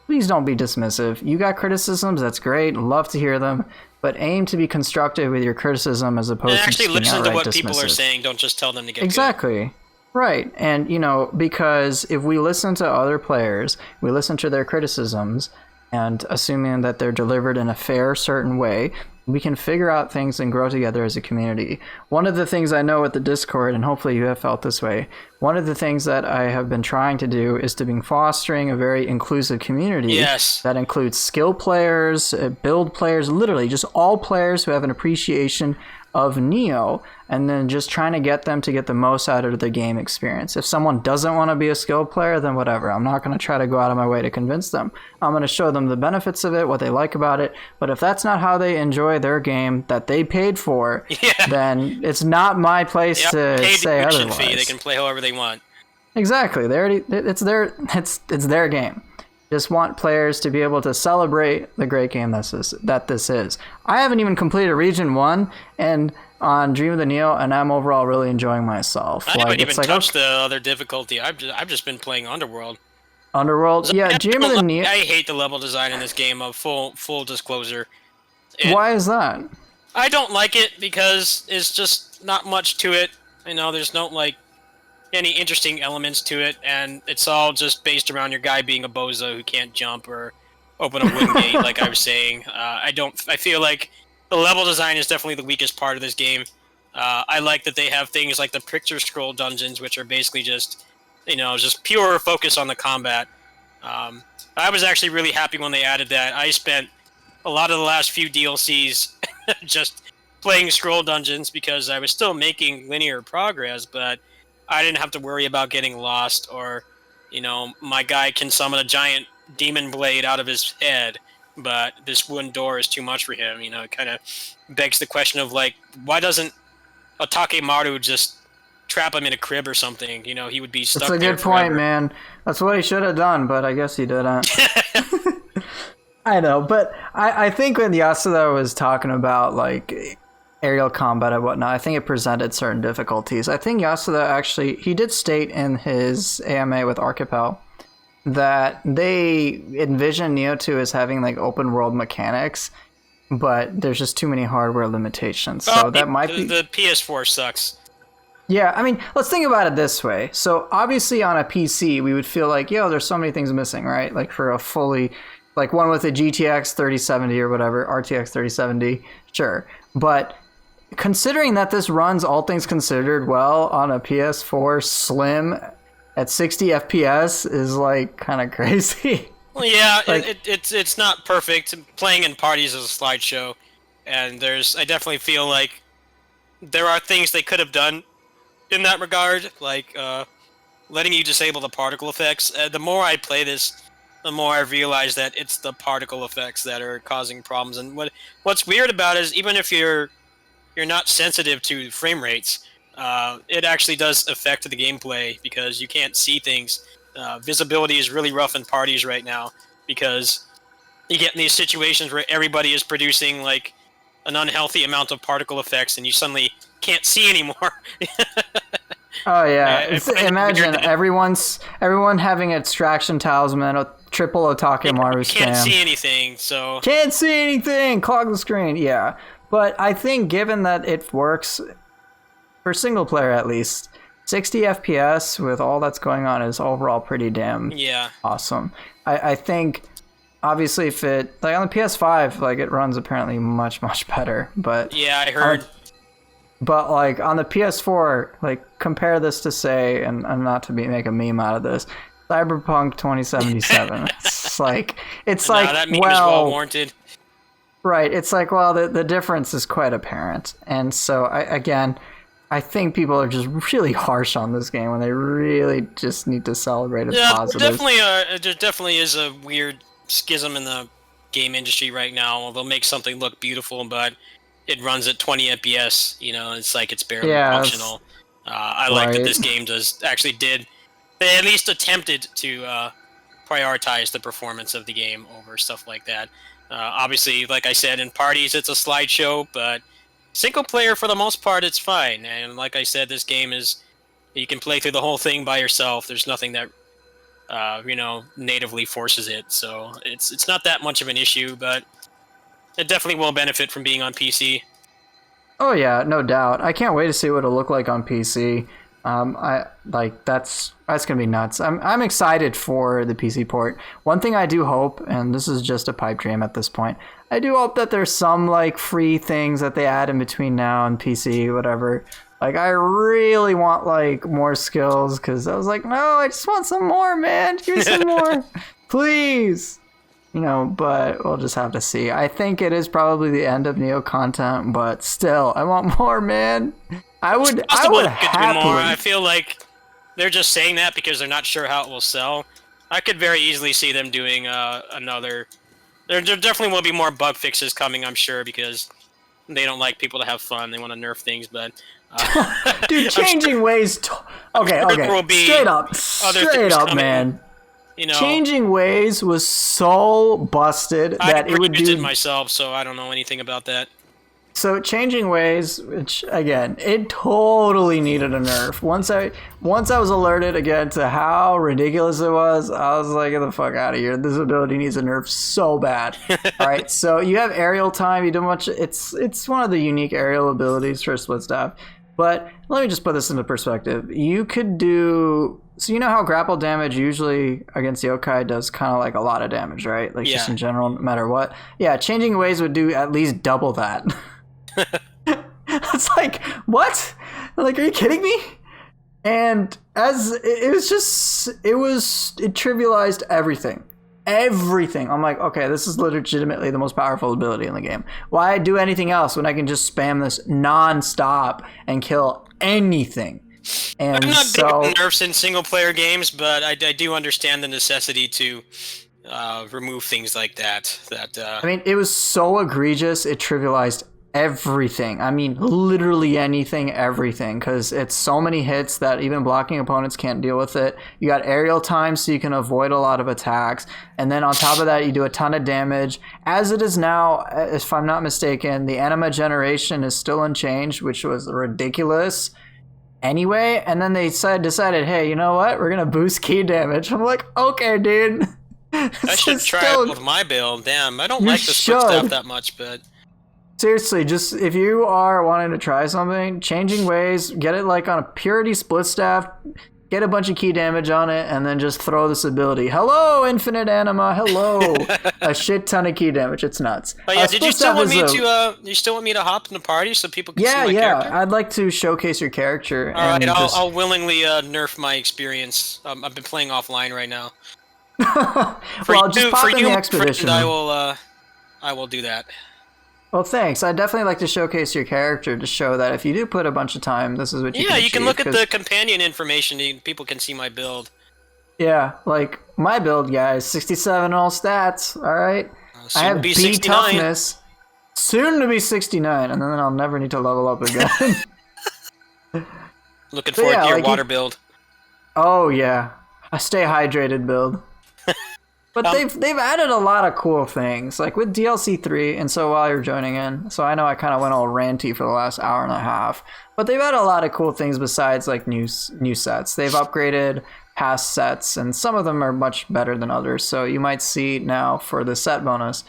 Please don't be dismissive. You got criticisms, that's great. Love to hear them. But aim to be constructive with your criticism as opposed to actually listen to what dismissive. People are saying. Don't just tell them to get exactly. Good. Right. And, because if we listen to other players, we listen to their criticisms, and assuming that they're delivered in a fair, certain way, we can figure out things and grow together as a community. One of the things I know with the Discord, and hopefully you have felt this way, one of the things that I have been trying to do is to be fostering a very inclusive community. Yes. That includes skill players, build players, literally just all players who have an appreciation of Nioh, and then just trying to get them to get the most out of their game experience. If someone doesn't want to be a skill player, then whatever. I'm not going to try to go out of my way to convince them. I'm going to show them the benefits of it, what they like about it. But if that's not how they enjoy their game that they paid for, then it's not my place to say otherwise. Fee. They can play however they want. Exactly. It's their game. Just want players to be able to celebrate the great game that this is. I haven't even completed Region 1 and on Dream of the Nioh, and I'm overall really enjoying myself. I haven't even touched the other difficulty. I've just been playing Underworld. Dream of the Nioh. I hate the level design in this game. Of full disclosure. Why is that? I don't like it because it's just not much to it. There's no any interesting elements to it, and it's all just based around your guy being a bozo who can't jump or open a wooden gate, like I was saying. I feel like the level design is definitely the weakest part of this game. I like that they have things like the picture scroll dungeons, which are basically just pure focus on the combat. I was actually really happy when they added that. I spent a lot of the last few DLCs just playing scroll dungeons because I was still making linear progress, but I didn't have to worry about getting lost, or, my guy can summon a giant demon blade out of his head, but this wooden door is too much for him. It kind of begs the question of, why doesn't Maru just trap him in a crib or something? He would be stuck there. That's a good point, man. That's what he should have done, but I guess he didn't. I know, but I think when Yasuda was talking about, aerial combat and whatnot, I think it presented certain difficulties. I think Yasuda actually, he did state in his AMA with Archipel that they envision Nioh 2 as having open world mechanics, but there's just too many hardware limitations. Well, So that might be the PS4 sucks. Yeah, I mean, let's think about it this way. So obviously on a PC, we would feel like, yo, there's so many things missing, right? Like for a fully, like one with a GTX 3070 or whatever, RTX 3070, sure. But considering that this runs all things considered well on a PS4 Slim at 60 FPS is like kind of crazy. Well, yeah, Like- it's not perfect. Playing in parties is a slideshow, and I definitely feel like there are things they could have done in that regard, like letting you disable the particle effects. The more I play this, the more I realize that it's the particle effects that are causing problems. And what's weird about it is even if you're not sensitive to frame rates, it actually does affect the gameplay because you can't see things. Visibility is really rough in parties right now because you get in these situations where everybody is producing like an unhealthy amount of particle effects and you suddenly can't see anymore. Oh yeah, I find it imagine weird that- everyone having extraction talisman, a triple Otake Maru You can't spam. see anything, so Can't see anything. Clog the screen. Yeah, but I think given that it works for single player at least, 60 FPS with all that's going on is overall pretty damn yeah. awesome. I think obviously if it like on the PS5, like it runs apparently much better, but Yeah, I heard. But like on the PS4, like compare this to say, and not to make a meme out of this, Cyberpunk 2077. It's like That meme is well warranted. right. It's like the difference is quite apparent, and so I think people are just really harsh on this game when they really just need to celebrate its Yeah, positives. there definitely is a weird schism in the game industry right now. They'll make something look beautiful, but it runs at 20 FPS. You know, it's like it's barely functional. I like that this game they at least attempted to prioritize the performance of the game over stuff like that. Obviously, like I said, in parties it's a slideshow, but single player for the most part it's fine. And like I said, this game you can play through the whole thing by yourself. There's nothing that natively forces it, so it's not that much of an issue, but it definitely will benefit from being on PC. Oh yeah, no doubt. I can't wait to see what it'll look like on PC. That's gonna be nuts. I'm excited for the PC port. One thing I do hope, and this is just a pipe dream at this point, I do hope that there's some like free things that they add in between now and PC, whatever. Like I really want like more skills because I was like, no, I just want some more, man. Give me some more, please. But we'll just have to see. I think it is probably the end of Nioh content, but still, I want more, man. I would happily. More. I feel like they're just saying that because they're not sure how it will sell. I could very easily see them doing another. There definitely will be more bug fixes coming, I'm sure, because they don't like people to have fun. They want to nerf things, but dude, changing ways. Okay. Straight up, man. Changing ways was so busted that it would do it myself, so I don't know anything about that. So changing ways, which again, it totally needed a nerf. Once I was alerted again to how ridiculous it was, I was like, get the fuck out of here. This ability needs a nerf so bad. All right, so you have aerial time. You don't much. It's one of the unique aerial abilities for split staff. But let me just put this into perspective. You could do. So you know how grapple damage usually against yokai does kind of like a lot of damage, right? Like just in general, no matter what. Yeah, changing ways would do at least double that. It's like, what? Like, are you kidding me? And it trivialized everything. Everything. I'm like, okay, this is legitimately the most powerful ability in the game. Why do anything else when I can just spam this non-stop and kill anything? And I'm not big on nerfs in single-player games, but I do understand the necessity to remove things like that. I mean, it was so egregious, it trivialized everything. I mean, literally anything, everything, because it's so many hits that even blocking opponents can't deal with it. You got aerial time, so you can avoid a lot of attacks, and then on top of that, you do a ton of damage. As it is now, if I'm not mistaken, the anima generation is still unchanged, which was ridiculous anyway, and then they decided, hey, you know what? We're gonna boost key damage. I'm like, okay, dude. I should try it with my build. Damn, I don't like the split staff that much, but Seriously, just if you are wanting to try something, changing ways, get it like on a purity split staff, get a bunch of key damage on it, and then just throw this ability. Hello, infinite anima. Hello, a shit ton of key damage. It's nuts. Oh yeah, did you still want me to? You still want me to hop in the party so people can see my character? Yeah. I'd like to showcase your character. All right, I'll willingly nerf my experience. I've been playing offline right now. Just pop in the expedition. Friend, I will do that. Well, thanks. I'd definitely like to showcase your character to show that if you do put a bunch of time, this is what you can achieve. Yeah, you can look at the companion information. People can see my build. Yeah, like my build, guys. 67 all stats. All right. I have B 69. Toughness. Soon to be 69, and then I'll never need to level up again. Looking forward to your water build. Oh yeah, a stay hydrated build. But they've added a lot of cool things, like with DLC 3, and so while you're joining in, so I know I kind of went all ranty for the last hour and a half, but they've added a lot of cool things besides like new sets. They've upgraded past sets, and some of them are much better than others. So you might see now for the set bonus,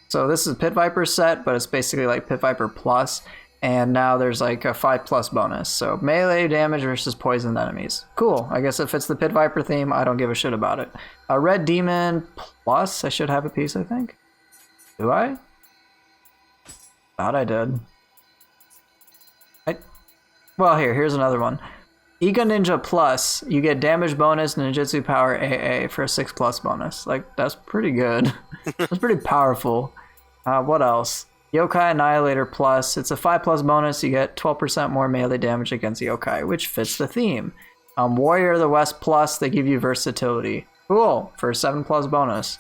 so this is Pit Viper set, but it's basically like Pit Viper Plus. And now there's like a 5+ bonus. So melee damage versus poisoned enemies. Cool. I guess it fits the Pit Viper theme. I don't give a shit about it. A Red Demon Plus. I should have a piece, I think. Do I? Thought I did. Well, here's another one. Ega Ninja Plus. You get damage bonus, ninjutsu power AA for a 6+ bonus. Like, that's pretty good. That's pretty powerful. What else? Yokai Annihilator Plus. It's a 5+ bonus. You get 12% more melee damage against yokai, which fits the theme. Warrior of the West Plus. They give you versatility. Cool. For a 7+ bonus.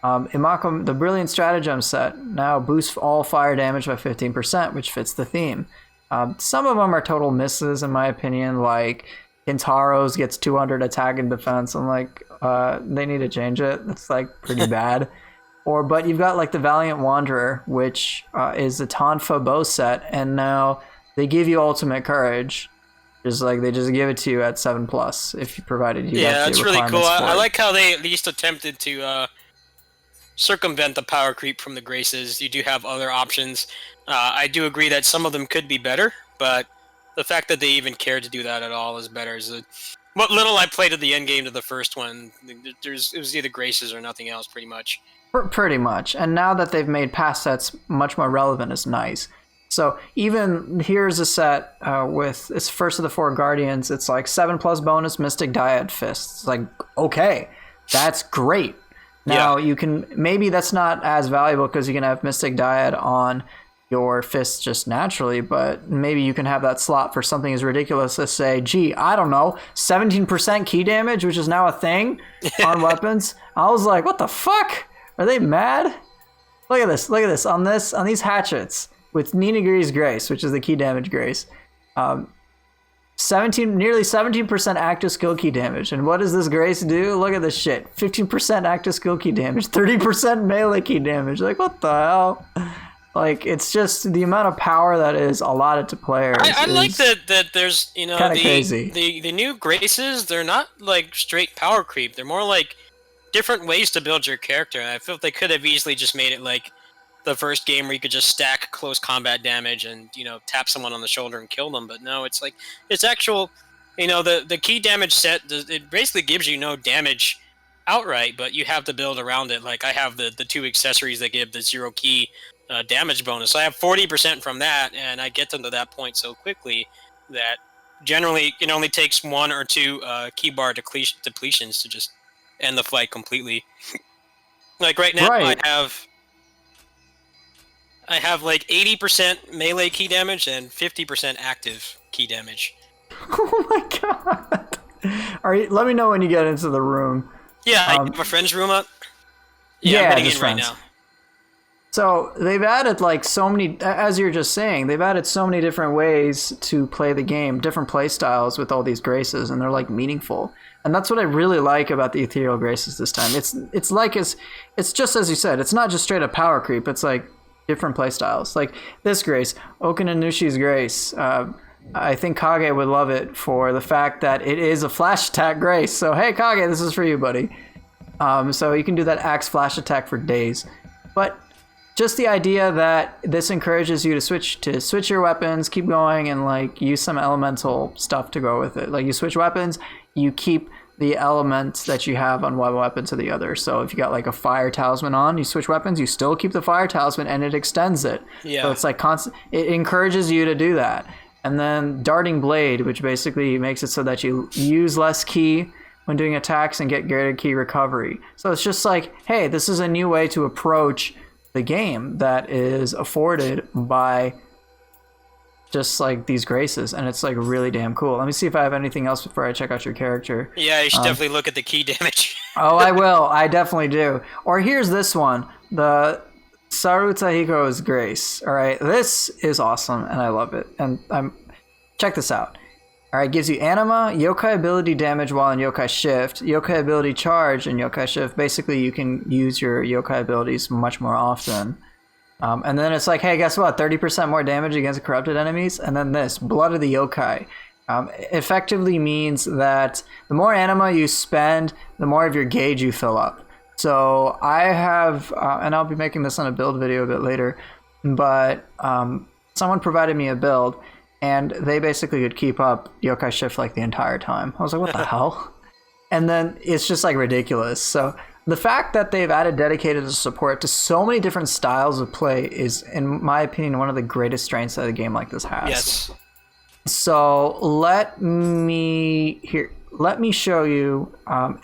Imako, the Brilliant Stratagem set. Now boosts all fire damage by 15%, which fits the theme. Some of them are total misses, in my opinion. Like Kintaro's gets 200 attack and defense. I'm like, they need to change it. It's like pretty bad. But you've got like the Valiant Wanderer, which is a Tonfa bow set, and now they give you Ultimate Courage. Just like they just give it to you at 7+, if you provided you. Yeah, that's really cool. I like how they at least attempted to circumvent the power creep from the Graces. You do have other options. I do agree that some of them could be better, but the fact that they even cared to do that at all is better. What little I played of the endgame to the first one, it was either Graces or nothing else, pretty much. Pretty much. And now that they've made past sets much more relevant, is nice. So even here's a set with it's first of the 4 Guardians. It's like 7+ bonus Mystic Dyad Fists. It's like, okay, that's great. Now you can, maybe that's not as valuable because you can have Mystic Dyad on your fists just naturally, but maybe you can have that slot for something as ridiculous as, say, gee, I don't know, 17% key damage, which is now a thing on weapons. I was like, what the fuck? Are they mad? Look at this. Look at this. On these hatchets with Ninigiri's Grace, which is the key damage grace, nearly 17% active skill key damage. And what does this grace do? Look at this shit. 15% active skill key damage, 30% melee key damage. Like, what the hell? Like, it's just the amount of power that is allotted to players. I like that there's, crazy. The new graces, they're not like straight power creep. They're more like different ways to build your character. And I feel they could have easily just made it like the first game where you could just stack close combat damage and, tap someone on the shoulder and kill them. But no, it's like, it's actual, the key damage set, it basically gives you no damage outright, but you have to build around it. Like I have the 2 accessories that give the 0 key damage bonus. So I have 40% from that, and I get them to that point so quickly that generally it only takes 1 or 2 key bar depletions to just end the fight completely. Like right now, right. I have like 80% melee key damage and 50% active key damage. Oh my god! All right, let me know when you get into the room. Yeah, I have a friend's room up. Yeah, I'm heading in right now. So they've added like so many, as you're just saying, they've added so many different ways to play the game, different play styles with all these graces, and they're like meaningful. And that's what I really like about the Ethereal Graces this time. It's just as you said, it's not just straight up power creep. It's like different play styles. Like this grace, Okananushi's Grace. I think Kage would love it for the fact that it is a flash attack grace. So hey Kage, this is for you, buddy. So you can do that axe flash attack for days. But just the idea that this encourages you to switch your weapons, keep going, and like use some elemental stuff to go with it. Like you switch weapons, you keep the elements that you have on one weapon to the other. So if you got like a fire talisman on, you switch weapons, you still keep the fire talisman, and it extends it. Yeah. So it's like it encourages you to do that. And then darting blade, which basically makes it so that you use less ki when doing attacks and get greater ki recovery. So it's just like, hey, this is a new way to approach the game that is afforded by just like these graces, and it's like really damn cool. Let me see if I have anything else before I check out your character. Yeah, you should definitely look at the key damage. Oh, I will. I definitely do. Or here's this one, the Sarutahiko's Grace. All right, this is awesome, and I love it. And check this out. All right, gives you anima, yokai ability damage while in yokai shift, yokai ability charge, and yokai shift. Basically, you can use your yokai abilities much more often. And then it's like, hey, guess what? 30% more damage against corrupted enemies. And then this, Blood of the Yokai. Effectively means that the more anima you spend, the more of your gauge you fill up. So I have, and I'll be making this on a build video a bit later, but someone provided me a build, and they basically could keep up yokai shift like the entire time. I was like, what the hell? And then it's just like ridiculous. So the fact that they've added dedicated support to so many different styles of play is, in my opinion, one of the greatest strengths that a game like this has. Yes. So let me show you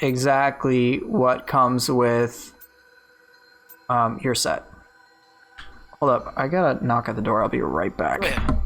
exactly what comes with your set. Hold up, I gotta knock at the door. I'll be right back. Go ahead.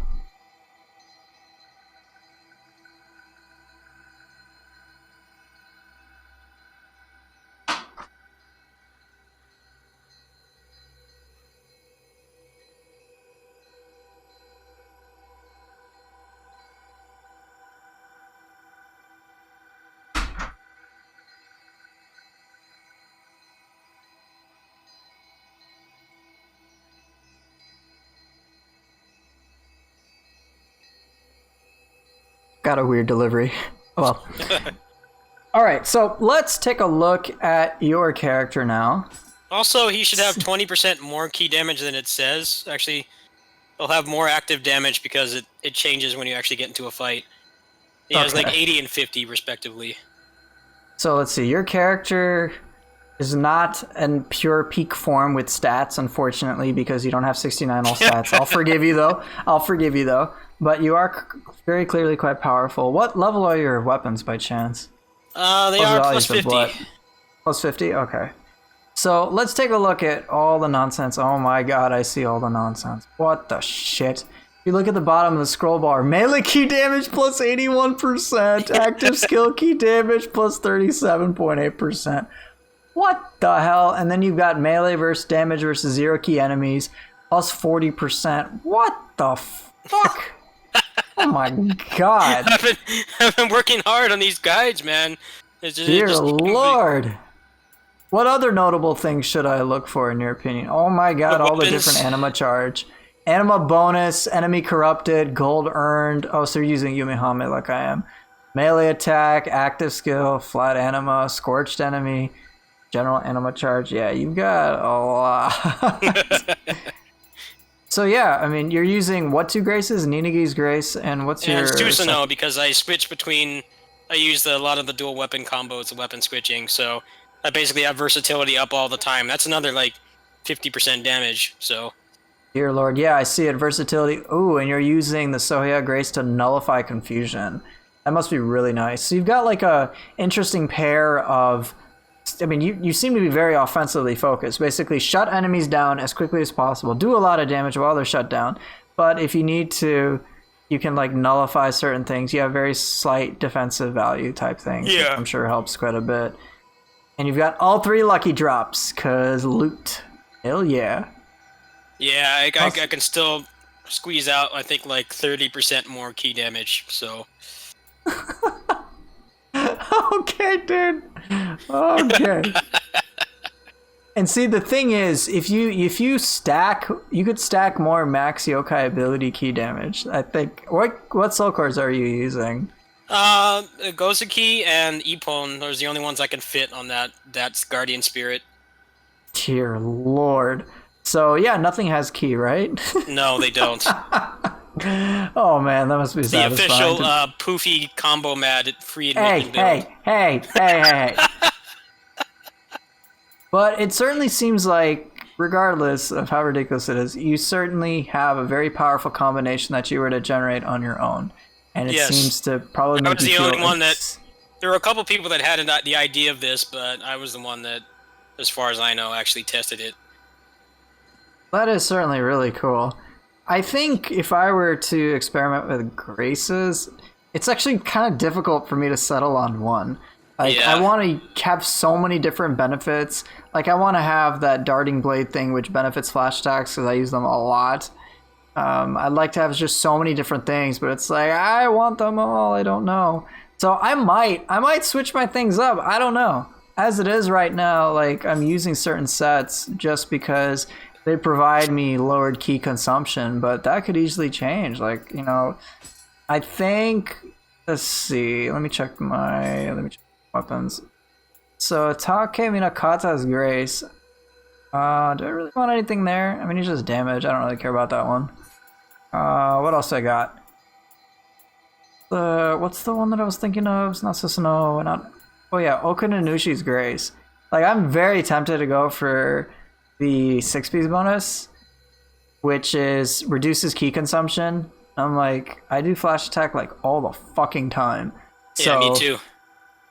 Got a weird delivery. Well. Alright, so let's take a look at your character now. Also, he should have 20% more key damage than it says. Actually, he'll have more active damage because it changes when you actually get into a fight. He has like 80 and 50, respectively. So let's see. Your character is not in pure peak form with stats, unfortunately, because you don't have 69 all stats. I'll forgive you, though. But you are very clearly quite powerful. What level are your weapons, by chance? They are plus 50. Plus 50? Okay. So let's take a look at all the nonsense. Oh my god, I see all the nonsense. What the shit? If you look at the bottom of the scroll bar, melee key damage plus 81%, active skill key damage plus 37.8%. What the hell? And then you've got melee versus damage versus zero key enemies plus 40%. What the fuck? Oh my god. I've been working hard on these guides, man. Dear lord. What other notable things should I look for in your opinion? Oh my god, all the different anima charge. Anima bonus, enemy corrupted, gold earned. Oh, so you're using Yumihame like I am. Melee attack, active skill, flat anima, scorched enemy, general anima charge. Yeah, you've got a lot. So yeah, I mean, you're using what two graces? Ninagi's grace, and what's your... it's Tetsuo, because I switch between... I use a lot of the dual weapon combos, the weapon switching, so I basically have versatility up all the time. That's another, like, 50% damage, so... Dear lord, yeah, I see it, versatility. Ooh, and you're using the Sohya grace to nullify confusion. That must be really nice. So you've got, like, a interesting pair of... I mean, you seem to be very offensively focused. Basically, shut enemies down as quickly as possible. Do a lot of damage while they're shut down. But if you need to, you can, like, nullify certain things. You have very slight defensive value type things. Yeah. Which I'm sure helps quite a bit. And you've got all 3 lucky drops, because loot. Hell yeah. Yeah, I can still squeeze out, I think, like, 30% more key damage, so... Okay, dude. Okay. And see, the thing is, if you stack, you could stack more max yokai ability key damage. I think. What soul cores are you using? Gozuki and Ippon are the only ones I can fit on that. That's Guardian Spirit. Dear lord. So yeah, nothing has ki, right? No, they don't. Oh man, that must be The satisfying. official poofy combo mad free Hey, admission build. hey. But it certainly seems like, regardless of how ridiculous it is, you certainly have a very powerful combination that you were to generate on your own. And it Yes. seems to probably I make was you the feel only one that. There were a couple people that had the idea of this, but I was the one that, as far as I know, actually tested it. That is certainly really cool. I think if I were to experiment with graces, it's actually kind of difficult for me to settle on one. Like, Yeah. I want to have so many different benefits. Like, I want to have that darting blade thing, which benefits flash attacks because I use them a lot. I'd like to have just so many different things, but it's like, I want them all. I don't know. So I might switch my things up. I don't know. As it is right now, like, I'm using certain sets just because they provide me lowered key consumption, but that could easily change. Like, you know, I think, let's see, let me check weapons. So Take Minakata's Grace. Do I really want anything there? I mean, he's just damage. I don't really care about that one. What else I got? What's the one that I was thinking of? It's not Susanoo, not. Oh yeah, Okunanushi's Grace. Like, I'm very tempted to go for the 6-piece bonus, which is reduces key consumption. I'm like, I do flash attack like all the fucking time. Yeah, me too.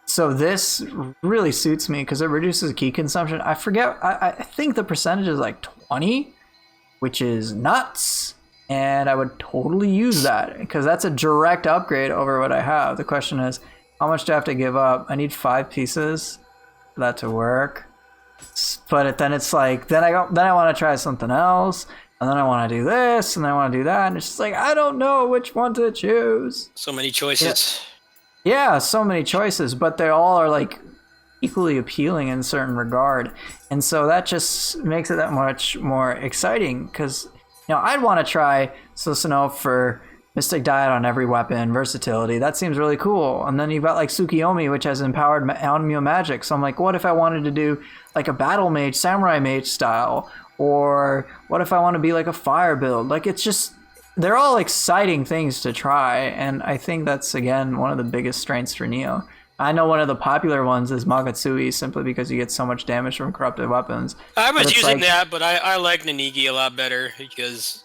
So this really suits me because it reduces key consumption. I forget, I think the percentage is like 20, which is nuts. And I would totally use that because that's a direct upgrade over what I have. The question is, how much do I have to give up? I need 5 pieces for that to work. But then it's like, then I want to try something else, and then I want to do this, and then I want to do that, and it's just like, I don't know which one to choose. So many choices. Yeah, so many choices, but they all are like equally appealing in a certain regard. And so that just makes it that much more exciting because, you know, I'd want to try Susanoo for Mystic Diet on every weapon, versatility. That seems really cool. And then you've got like Tsukiyomi, which has empowered Onmyo magic. So I'm like, what if I wanted to do like a battle mage, samurai mage style? Or what if I want to be like a fire build? Like, it's just, they're all exciting things to try. And I think that's, again, one of the biggest strengths for Nioh. I know one of the popular ones is Magatsui, simply because you get so much damage from corrupted weapons. I was using that, but I like Nanigi a lot better because...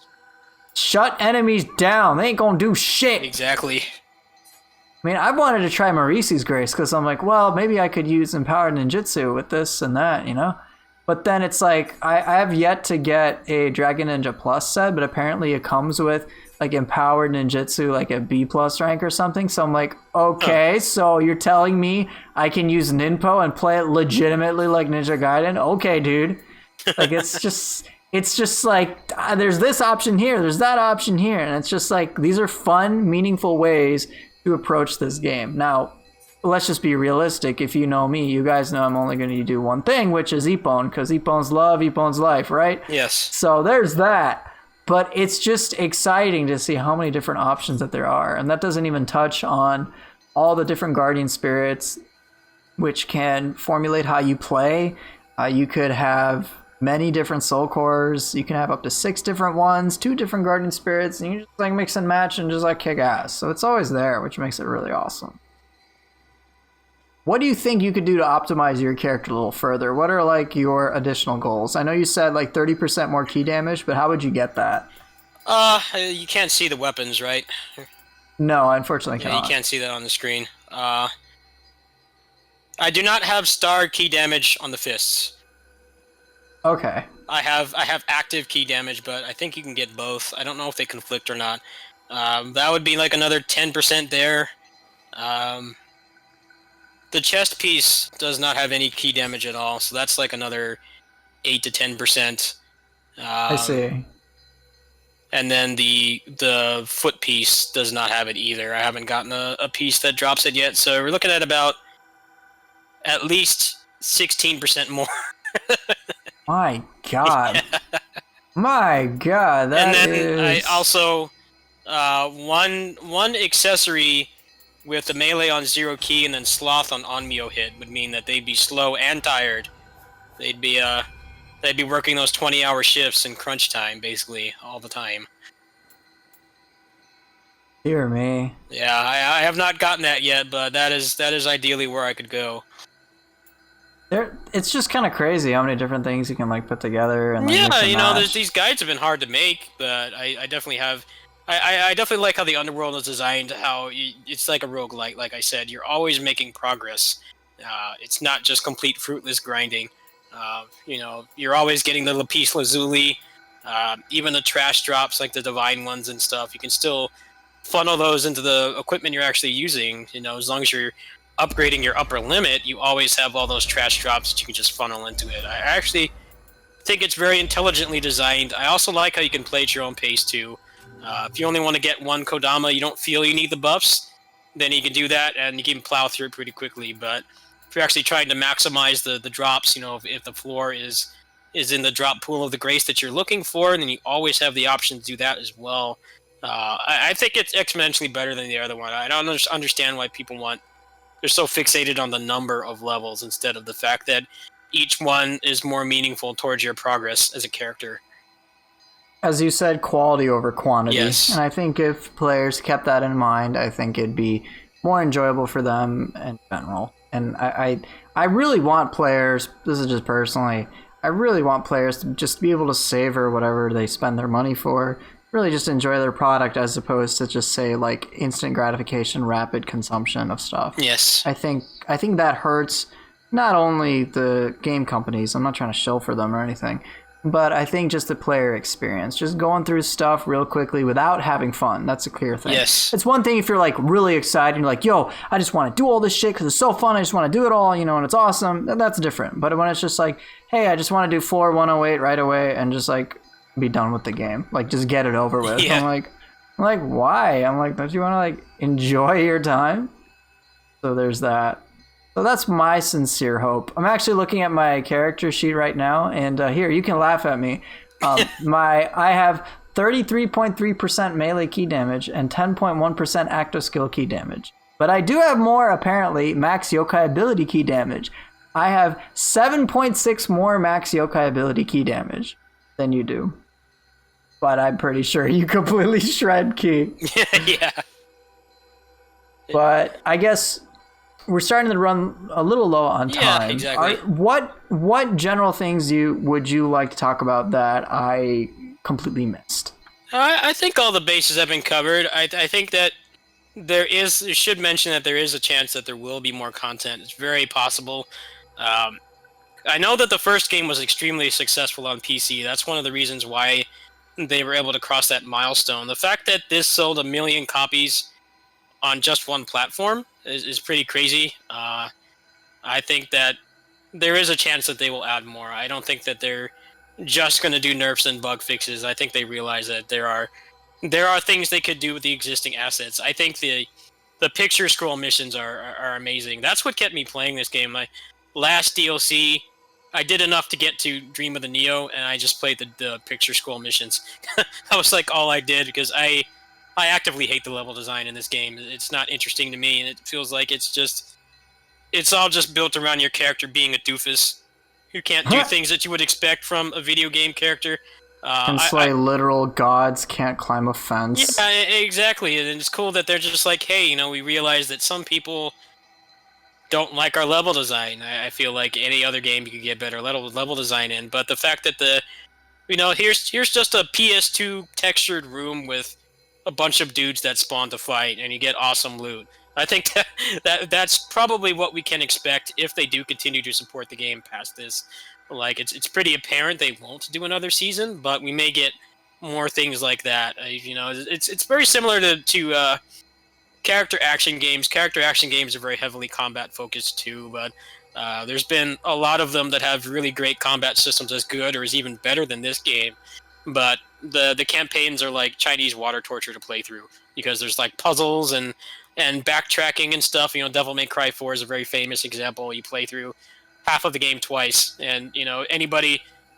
Shut enemies down. They ain't gonna do shit. Exactly. I mean, I wanted to try Marisi's Grace because I'm like, well, maybe I could use Empowered Ninjutsu with this and that, you know? But then it's like, I have yet to get a Dragon Ninja Plus set, but apparently it comes with like Empowered Ninjutsu, like a B plus rank or something. So I'm like, okay, so you're telling me I can use Ninpo and play it legitimately like Ninja Gaiden? Okay, dude. Like, it's just like, there's this option here, there's that option here. And it's just like, these are fun, meaningful ways to approach this game. Now, let's just be realistic. If you know me, you guys know I'm only going to do one thing, which is Ippon, because Ippon's love, Ippon's life, right? Yes. So there's that. But it's just exciting to see how many different options that there are. And that doesn't even touch on all the different guardian spirits, which can formulate how you play. You could have many different soul cores. You can have up to 6 different ones, 2 different guardian spirits, and you just like mix and match and just like kick ass. So it's always there, which makes it really awesome. What do you think you could do to optimize your character a little further? What are like your additional goals? I know you said like 30% more key damage, but how would you get that? You can't see the weapons, right? No, I unfortunately cannot. You can't see that on the screen. I do not have star key damage on the fists. Okay. I have active key damage, but I think you can get both. I don't know if they conflict or not. That would be like another 10% there. The chest piece does not have any key damage at all, so that's like another 8 to 10%. I see. And then the foot piece does not have it either. I haven't gotten a piece that drops it yet, so we're looking at about at least 16% more. My God. Yeah. My God, that and then is... I also one accessory with the melee on 0 key and then sloth on Onmyo hit would mean that they'd be slow and tired. They'd be They'd be working those 20-hour shifts in crunch time, basically, all the time. Dear me. Yeah, I have not gotten that yet, but that is ideally where I could go. It's just kind of crazy how many different things you can like put together and like Yeah, mix and match. these guides have been hard to make, but I definitely have. I definitely like how the underworld is designed. How it's like a roguelite, like I said. You're always making progress. It's not just complete fruitless grinding. You're always getting the lapis lazuli. Even the trash drops, like the divine ones and stuff, you can still funnel those into the equipment you're actually using. As long as you're upgrading your upper limit, you always have all those trash drops that you can just funnel into it. I actually think it's very intelligently designed. I also like how you can play at your own pace too. If you only want to get one Kodama, you don't feel you need the buffs, then you can do that and you can plow through it pretty quickly. But if you're actually trying to maximize the drops, if the floor is in the drop pool of the grace that you're looking for, then you always have the option to do that as well. I think it's exponentially better than the other one. I don't understand why people they're so fixated on the number of levels instead of the fact that each one is more meaningful towards your progress as a character. As you said, quality over quantity. Yes. And I think if players kept that in mind, I think it'd be more enjoyable for them in general. And I really want players, this is just personally, I really want players to just be able to savor whatever they spend their money for. Really just enjoy their product as opposed to just say like instant gratification, rapid consumption of stuff. Yes. I think that hurts not only the game companies, I'm not trying to shill for them or anything, but I think just the player experience, just going through stuff real quickly without having fun. That's a clear thing. Yes. It's one thing if you're like really excited and you're like, yo, I just want to do all this shit because it's so fun. I just want to do it all, and it's awesome. That's different. But when it's just like, hey, I just want to do floor 108 right away and just like be done with the game, like just get it over with. Yeah. I'm like, why? I'm like, don't you want to like enjoy your time? So there's that. So that's my sincere hope. I'm actually looking at my character sheet right now, and here, you can laugh at me. I have 33.3% melee key damage and 10.1% active skill key damage. But I do have more, apparently, max yokai ability key damage. I have 7.6 more max yokai ability key damage than you do. But I'm pretty sure you completely shred key. Yeah. But I guess we're starting to run a little low on time. Yeah, exactly. What general things would you like to talk about that I completely missed? I think all the bases have been covered. I think that you should mention that there is a chance that there will be more content. It's very possible. I know that the first game was extremely successful on PC. That's one of the reasons why they were able to cross that milestone. The fact that this sold 1 million copies on just one platform is pretty crazy. I think that there is a chance that they will add more. I don't think that they're just going to do nerfs and bug fixes. I think they realize that there are things they could do with the existing assets. I think the picture scroll missions are amazing. That's what kept me playing this game. My last DLC, I did enough to get to Dream of the Nioh, and I just played the picture scroll missions. That was like all I did, because I actively hate the level design in this game. It's not interesting to me, and it feels like it's all just built around your character being a doofus who can't do things that you would expect from a video game character. Can slay literal gods, can't climb a fence. Yeah, exactly. And it's cool that they're just like, hey, we realize that some people don't like our level design. I feel like any other game you could get better level design in, but the fact that here's just a PS2 textured room with a bunch of dudes that spawn to fight, and you get awesome loot. I think that's probably what we can expect if they do continue to support the game past this. Like, it's pretty apparent they won't do another season, but we may get more things like that. It's very similar to character action games. Character action games are very heavily combat focused too, but there's been a lot of them that have really great combat systems as good or is even better than this game. But the campaigns are like Chinese water torture to play through, because there's like puzzles and backtracking and stuff. Devil May Cry 4 is a very famous example. You play through half of the game twice, and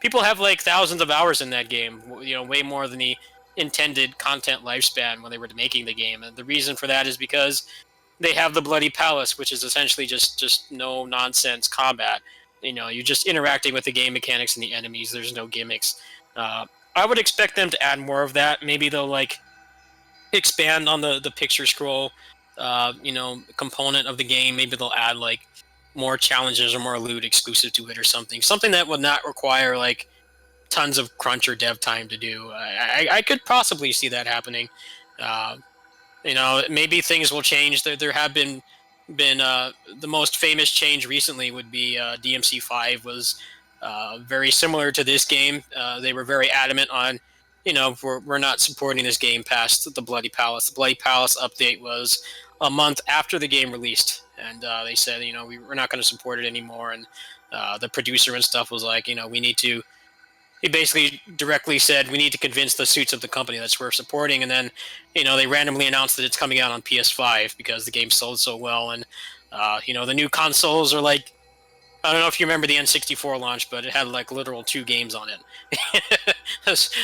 people have like thousands of hours in that game. Way more than the intended content lifespan when they were making the game. And the reason for that is because they have the Bloody Palace, which is essentially just no nonsense combat. You're just interacting with the game mechanics and the enemies. There's no gimmicks. I would expect them to add more of that. Maybe they'll like expand on the picture scroll, component of the game. Maybe they'll add like more challenges or more loot exclusive to it or something. Something that would not require like tons of crunch or dev time to do. I could possibly see that happening. Uh, maybe things will change. There have been the most famous change recently would be DMC5 was very similar to this game. They were very adamant on, we're not supporting this game past the Bloody Palace. The Bloody Palace update was a month after the game released, and they said, we're not going to support it anymore. And the producer and stuff was like, we need to. He basically directly said we need to convince the suits of the company that's worth supporting, and then, they randomly announced that it's coming out on PS5 because the game sold so well, and the new consoles are like, I don't know if you remember the N64 launch, but it had like literal 2 games on it.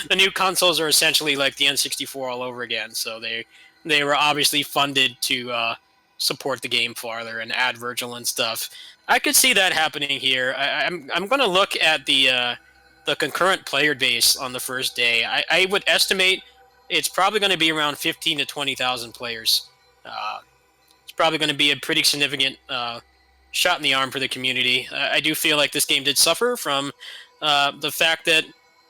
The new consoles are essentially like the N64 all over again, so they were obviously funded to support the game farther and add Virgil and stuff. I could see that happening here. I'm going to look at the concurrent player base on the first day. I would estimate it's probably going to be around 15 to 20,000 players. It's probably going to be a pretty significant shot in the arm for the community. I do feel like this game did suffer from the fact that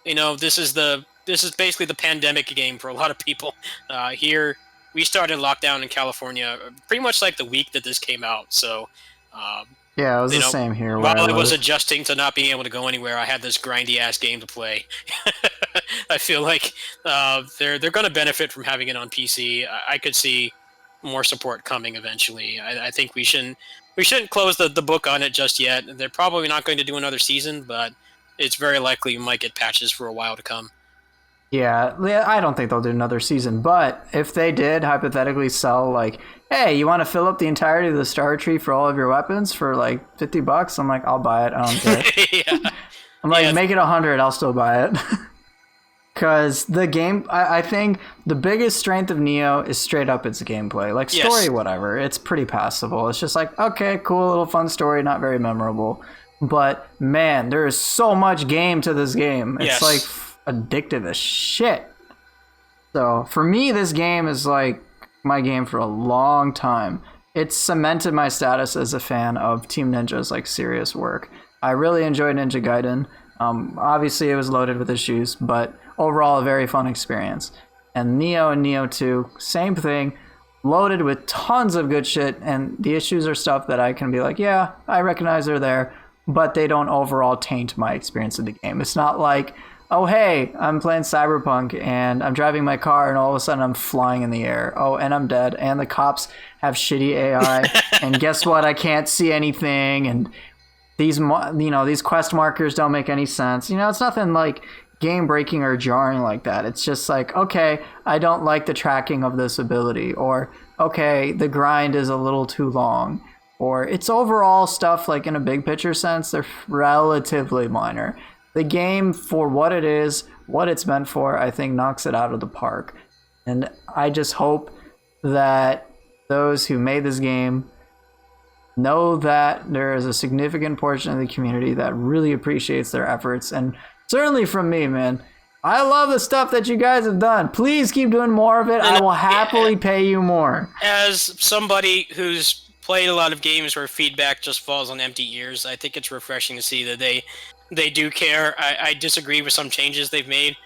this is basically the pandemic game for a lot of people. Here we started lockdown in California pretty much like the week that this came out. So Yeah, it was the same here. While I was adjusting to not being able to go anywhere, I had this grindy ass game to play. I feel like they're going to benefit from having it on PC. I could see more support coming eventually. I think we shouldn't close the book on it just yet. They're probably not going to do another season, but it's very likely we might get patches for a while to come. Yeah, I don't think they'll do another season, but if they did hypothetically sell like, hey, you want to fill up the entirety of the star tree for all of your weapons for like $50? I'm like, I'll buy it. I don't care. Yeah. I'm like, make it 100, I'll still buy it. Because the game, I think the biggest strength of Nioh is straight up its gameplay. Like story, whatever, it's pretty passable. It's just like, okay, cool, little fun story, not very memorable. But man, there is so much game to this game. It's like addictive as shit. So for me, this game is like my game for a long time. It's cemented my status as a fan of Team Ninja's like serious work. I really enjoyed Ninja Gaiden. Obviously it was loaded with issues, but overall a very fun experience. And Nioh and Nioh 2, same thing, loaded with tons of good shit, and the issues are stuff that I can be like, yeah, I recognize they're there, but they don't overall taint my experience of the game. It's not like, oh, hey, I'm playing Cyberpunk and I'm driving my car and all of a sudden I'm flying in the air. Oh, and I'm dead. And the cops have shitty AI. And guess what? I can't see anything. And these quest markers don't make any sense. It's nothing like game breaking or jarring like that. It's just like, okay, I don't like the tracking of this ability. Or, okay, the grind is a little too long. Or it's overall stuff like in a big picture sense, they're relatively minor. The game, for what it is, what it's meant for, I think knocks it out of the park. And I just hope that those who made this game know that there is a significant portion of the community that really appreciates their efforts. And certainly from me, man, I love the stuff that you guys have done. Please keep doing more of it. I will happily pay you more. As somebody who's played a lot of games where feedback just falls on empty ears, I think it's refreshing to see that they do care. I disagree with some changes they've made.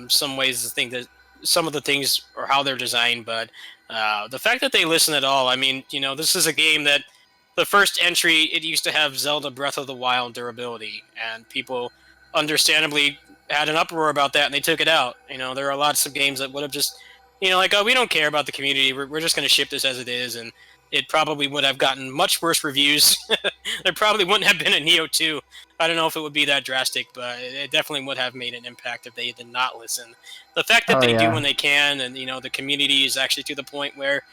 Some ways I think that some of the things or how they're designed, but the fact that they listen at all, I mean, this is a game that the first entry, it used to have Zelda Breath of the Wild durability, and people understandably had an uproar about that, and they took it out. There are lots of games that would have just, like, oh, we don't care about the community, we're just going to ship this as it is, and it probably would have gotten much worse reviews. There probably wouldn't have been a Nioh 2. I don't know if it would be that drastic, but it definitely would have made an impact if they did not listen. The fact that they do when they can, and the community is actually to the point where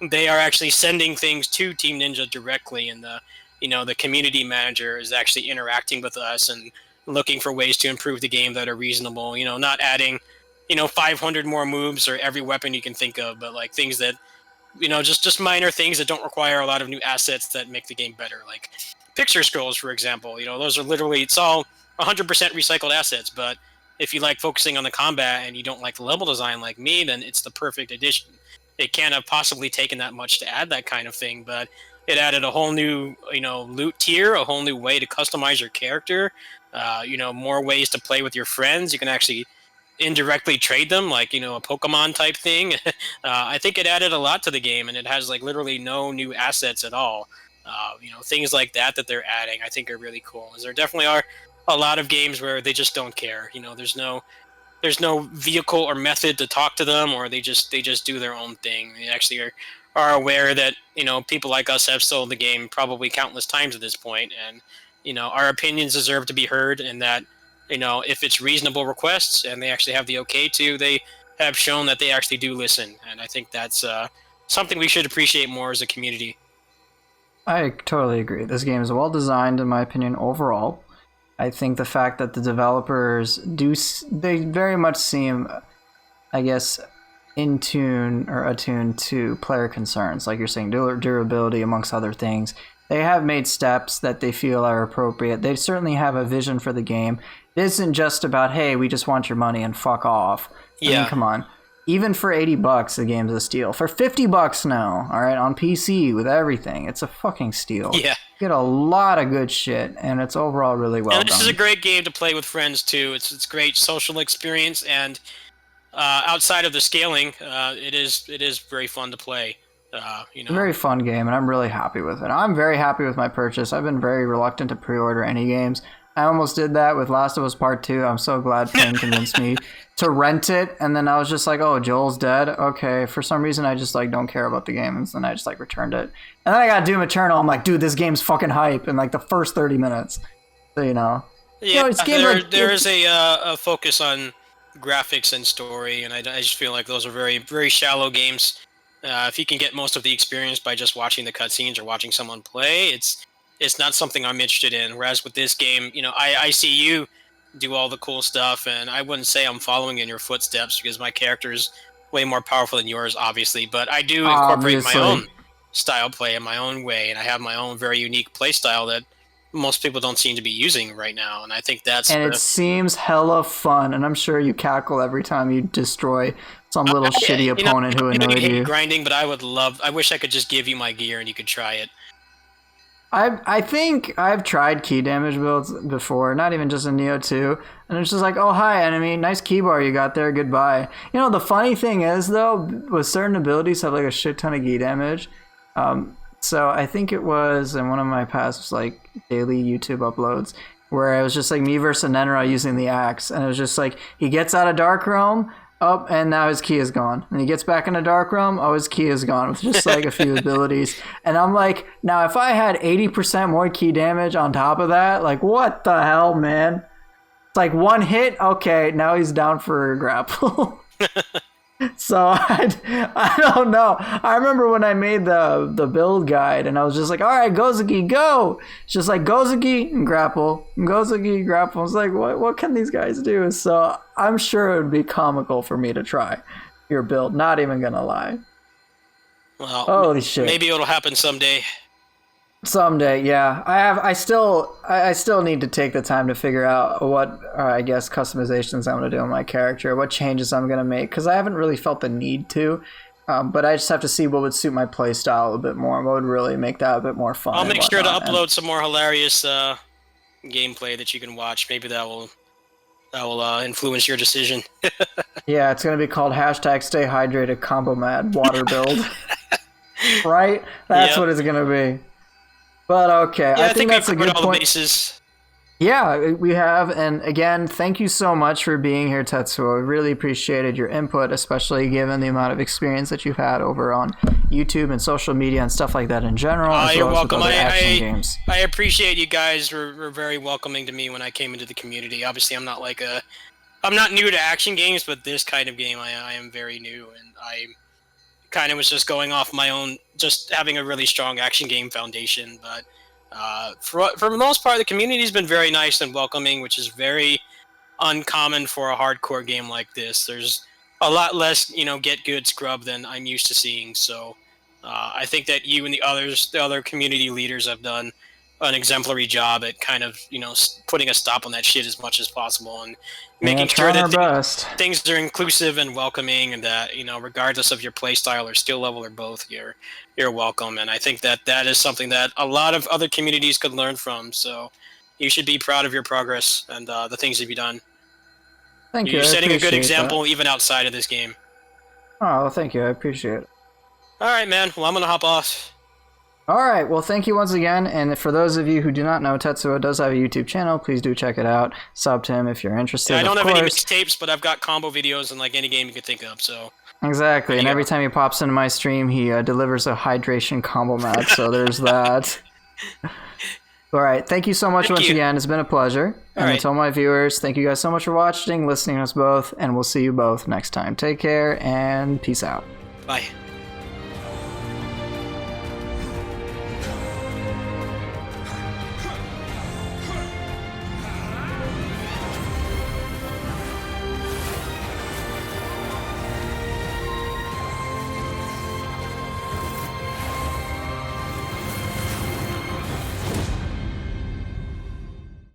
they are actually sending things to Team Ninja directly, and the community manager is actually interacting with us and looking for ways to improve the game that are reasonable. Not adding 500 more moves or every weapon you can think of, but like things that just minor things that don't require a lot of new assets that make the game better, like picture scrolls, for example. Those are literally, it's all 100% recycled assets. But if you like focusing on the combat and you don't like the level design like me, then it's the perfect addition. It can't have possibly taken that much to add that kind of thing, but it added a whole new, loot tier, a whole new way to customize your character. More ways to play with your friends. You can actually indirectly trade them, like a Pokemon type thing. I think it added a lot to the game, and it has like literally no new assets at all. Things like that they're adding, I think are really cool. As there definitely are a lot of games where they just don't care. There's no vehicle or method to talk to them, or they just do their own thing. They actually are aware that people like us have sold the game probably countless times at this point, and our opinions deserve to be heard, and that if it's reasonable requests and they actually have the okay to, they have shown that they actually do listen, and I think that's something we should appreciate more as a community. I totally agree. This game is well designed, in my opinion, overall. I think the fact that the developers they very much seem, I guess, in tune or attuned to player concerns, like you're saying, durability amongst other things. They have made steps that they feel are appropriate. They certainly have a vision for the game. It isn't just about, hey, we just want your money and fuck off. I mean, come on. Even for $80, the game's a steal. For $50 now, all right, on PC with everything, it's a fucking steal. Yeah. You get a lot of good shit, and it's overall really well And this done. is a great game to play with friends too. It's great social experience, and outside of the scaling, it is very fun to play. It's a very fun game, and I'm really happy with it. I'm very happy with my purchase. I've been very reluctant to pre-order any games. I almost did that with Last of Us Part 2. I'm so glad Payne convinced me to rent it, and then I was just like, oh, Joel's dead? Okay. For some reason, I just don't care about the game, and then I just returned it. And then I got Doom Eternal. I'm like, dude, this game's fucking hype in the first 30 minutes. So, Yeah, it's there is a focus on graphics and story, and I just feel like those are very, very shallow games. If you can get most of the experience by just watching the cutscenes or watching someone play, it's not something I'm interested in. Whereas with this game, I see you do all the cool stuff, and I wouldn't say I'm following in your footsteps because my character is way more powerful than yours, obviously. But I do incorporate my own style play in my own way, and I have my own very unique play style that most people don't seem to be using right now, and I think that's... And it seems hella fun, and I'm sure you cackle every time you destroy some little shitty opponent who annoyed you. Grinding, but I wish I could just give you my gear and you could try it. I think I've tried key damage builds before, not even just in Nioh 2, and it's just like, oh, hi, enemy, nice key bar you got there, goodbye. The funny thing is, though, with certain abilities have a shit ton of key damage. So I think it was in one of my past daily YouTube uploads where it was just me versus Nenra using the axe, and it was just he gets out of Dark Realm, up, and now his key is gone. And he gets back into Dark Realm, oh, his key is gone with just a few abilities. And I'm like, now if I had 80% more key damage on top of that, what the hell, man? It's one hit, okay, now he's down for grapple. So I don't know. I remember when I made the build guide, and I was just like, all right, Gozuki, go. It's just Gozuki and grapple, Gozuki, grapple. I was like, what can these guys do? So I'm sure it would be comical for me to try your build. Not even gonna lie. Well, holy shit. Maybe it'll happen someday. Someday, yeah. I still need to take the time to figure out what I guess customizations I'm gonna do on my character, what changes I'm gonna make, because I haven't really felt the need to. But I just have to see what would suit my playstyle a bit more, what would really make that a bit more fun. I'll make sure to upload some more hilarious gameplay that you can watch. Maybe that will influence your decision. Yeah, it's gonna be called #Stay Hydrated Combo Mad Water Build. Right? That's what it's gonna be. But okay, yeah, I think that's a good all point. The bases. Yeah, we have, and again, thank you so much for being here, Tetsuo. We really appreciated your input, especially given the amount of experience that you've had over on YouTube and social media and stuff like that in general. You're welcome. Games. I appreciate you guys were very welcoming to me when I came into the community. Obviously, I'm not new to action games, but this kind of game I am very new, and I kind of was just going off my own, just having a really strong action game foundation. But for the most part, the community's been very nice and welcoming, which is very uncommon for a hardcore game like this. There's a lot less, get good scrub than I'm used to seeing. So I think that you and the other community leaders have done an exemplary job at kind of putting a stop on that shit as much as possible and making sure trying our that best. things are inclusive and welcoming, and that regardless of your play style or skill level or both, you're welcome. And I think that is something that a lot of other communities could learn from. So you should be proud of your progress and the things that you've done. Thank you. You're setting a good appreciate example that. even outside of this game. Oh, well, thank you. I appreciate it. All right, man. Well, I'm gonna hop off. All right. Well, thank you once again. And for those of you who do not know, Tetsuo does have a YouTube channel. Please do check it out. Sub to him if you're interested. Yeah, I don't of have any course. mixtapes, but I've got combo videos in like any game you could think of. So Exactly. And go. every time he pops into my stream, he delivers a hydration combo match. So there's that. All right. Thank you so much once again. It's been a pleasure. And right. to all my viewers, thank you guys so much for watching, listening to us both, and we'll see you both next time. Take care and peace out. Bye.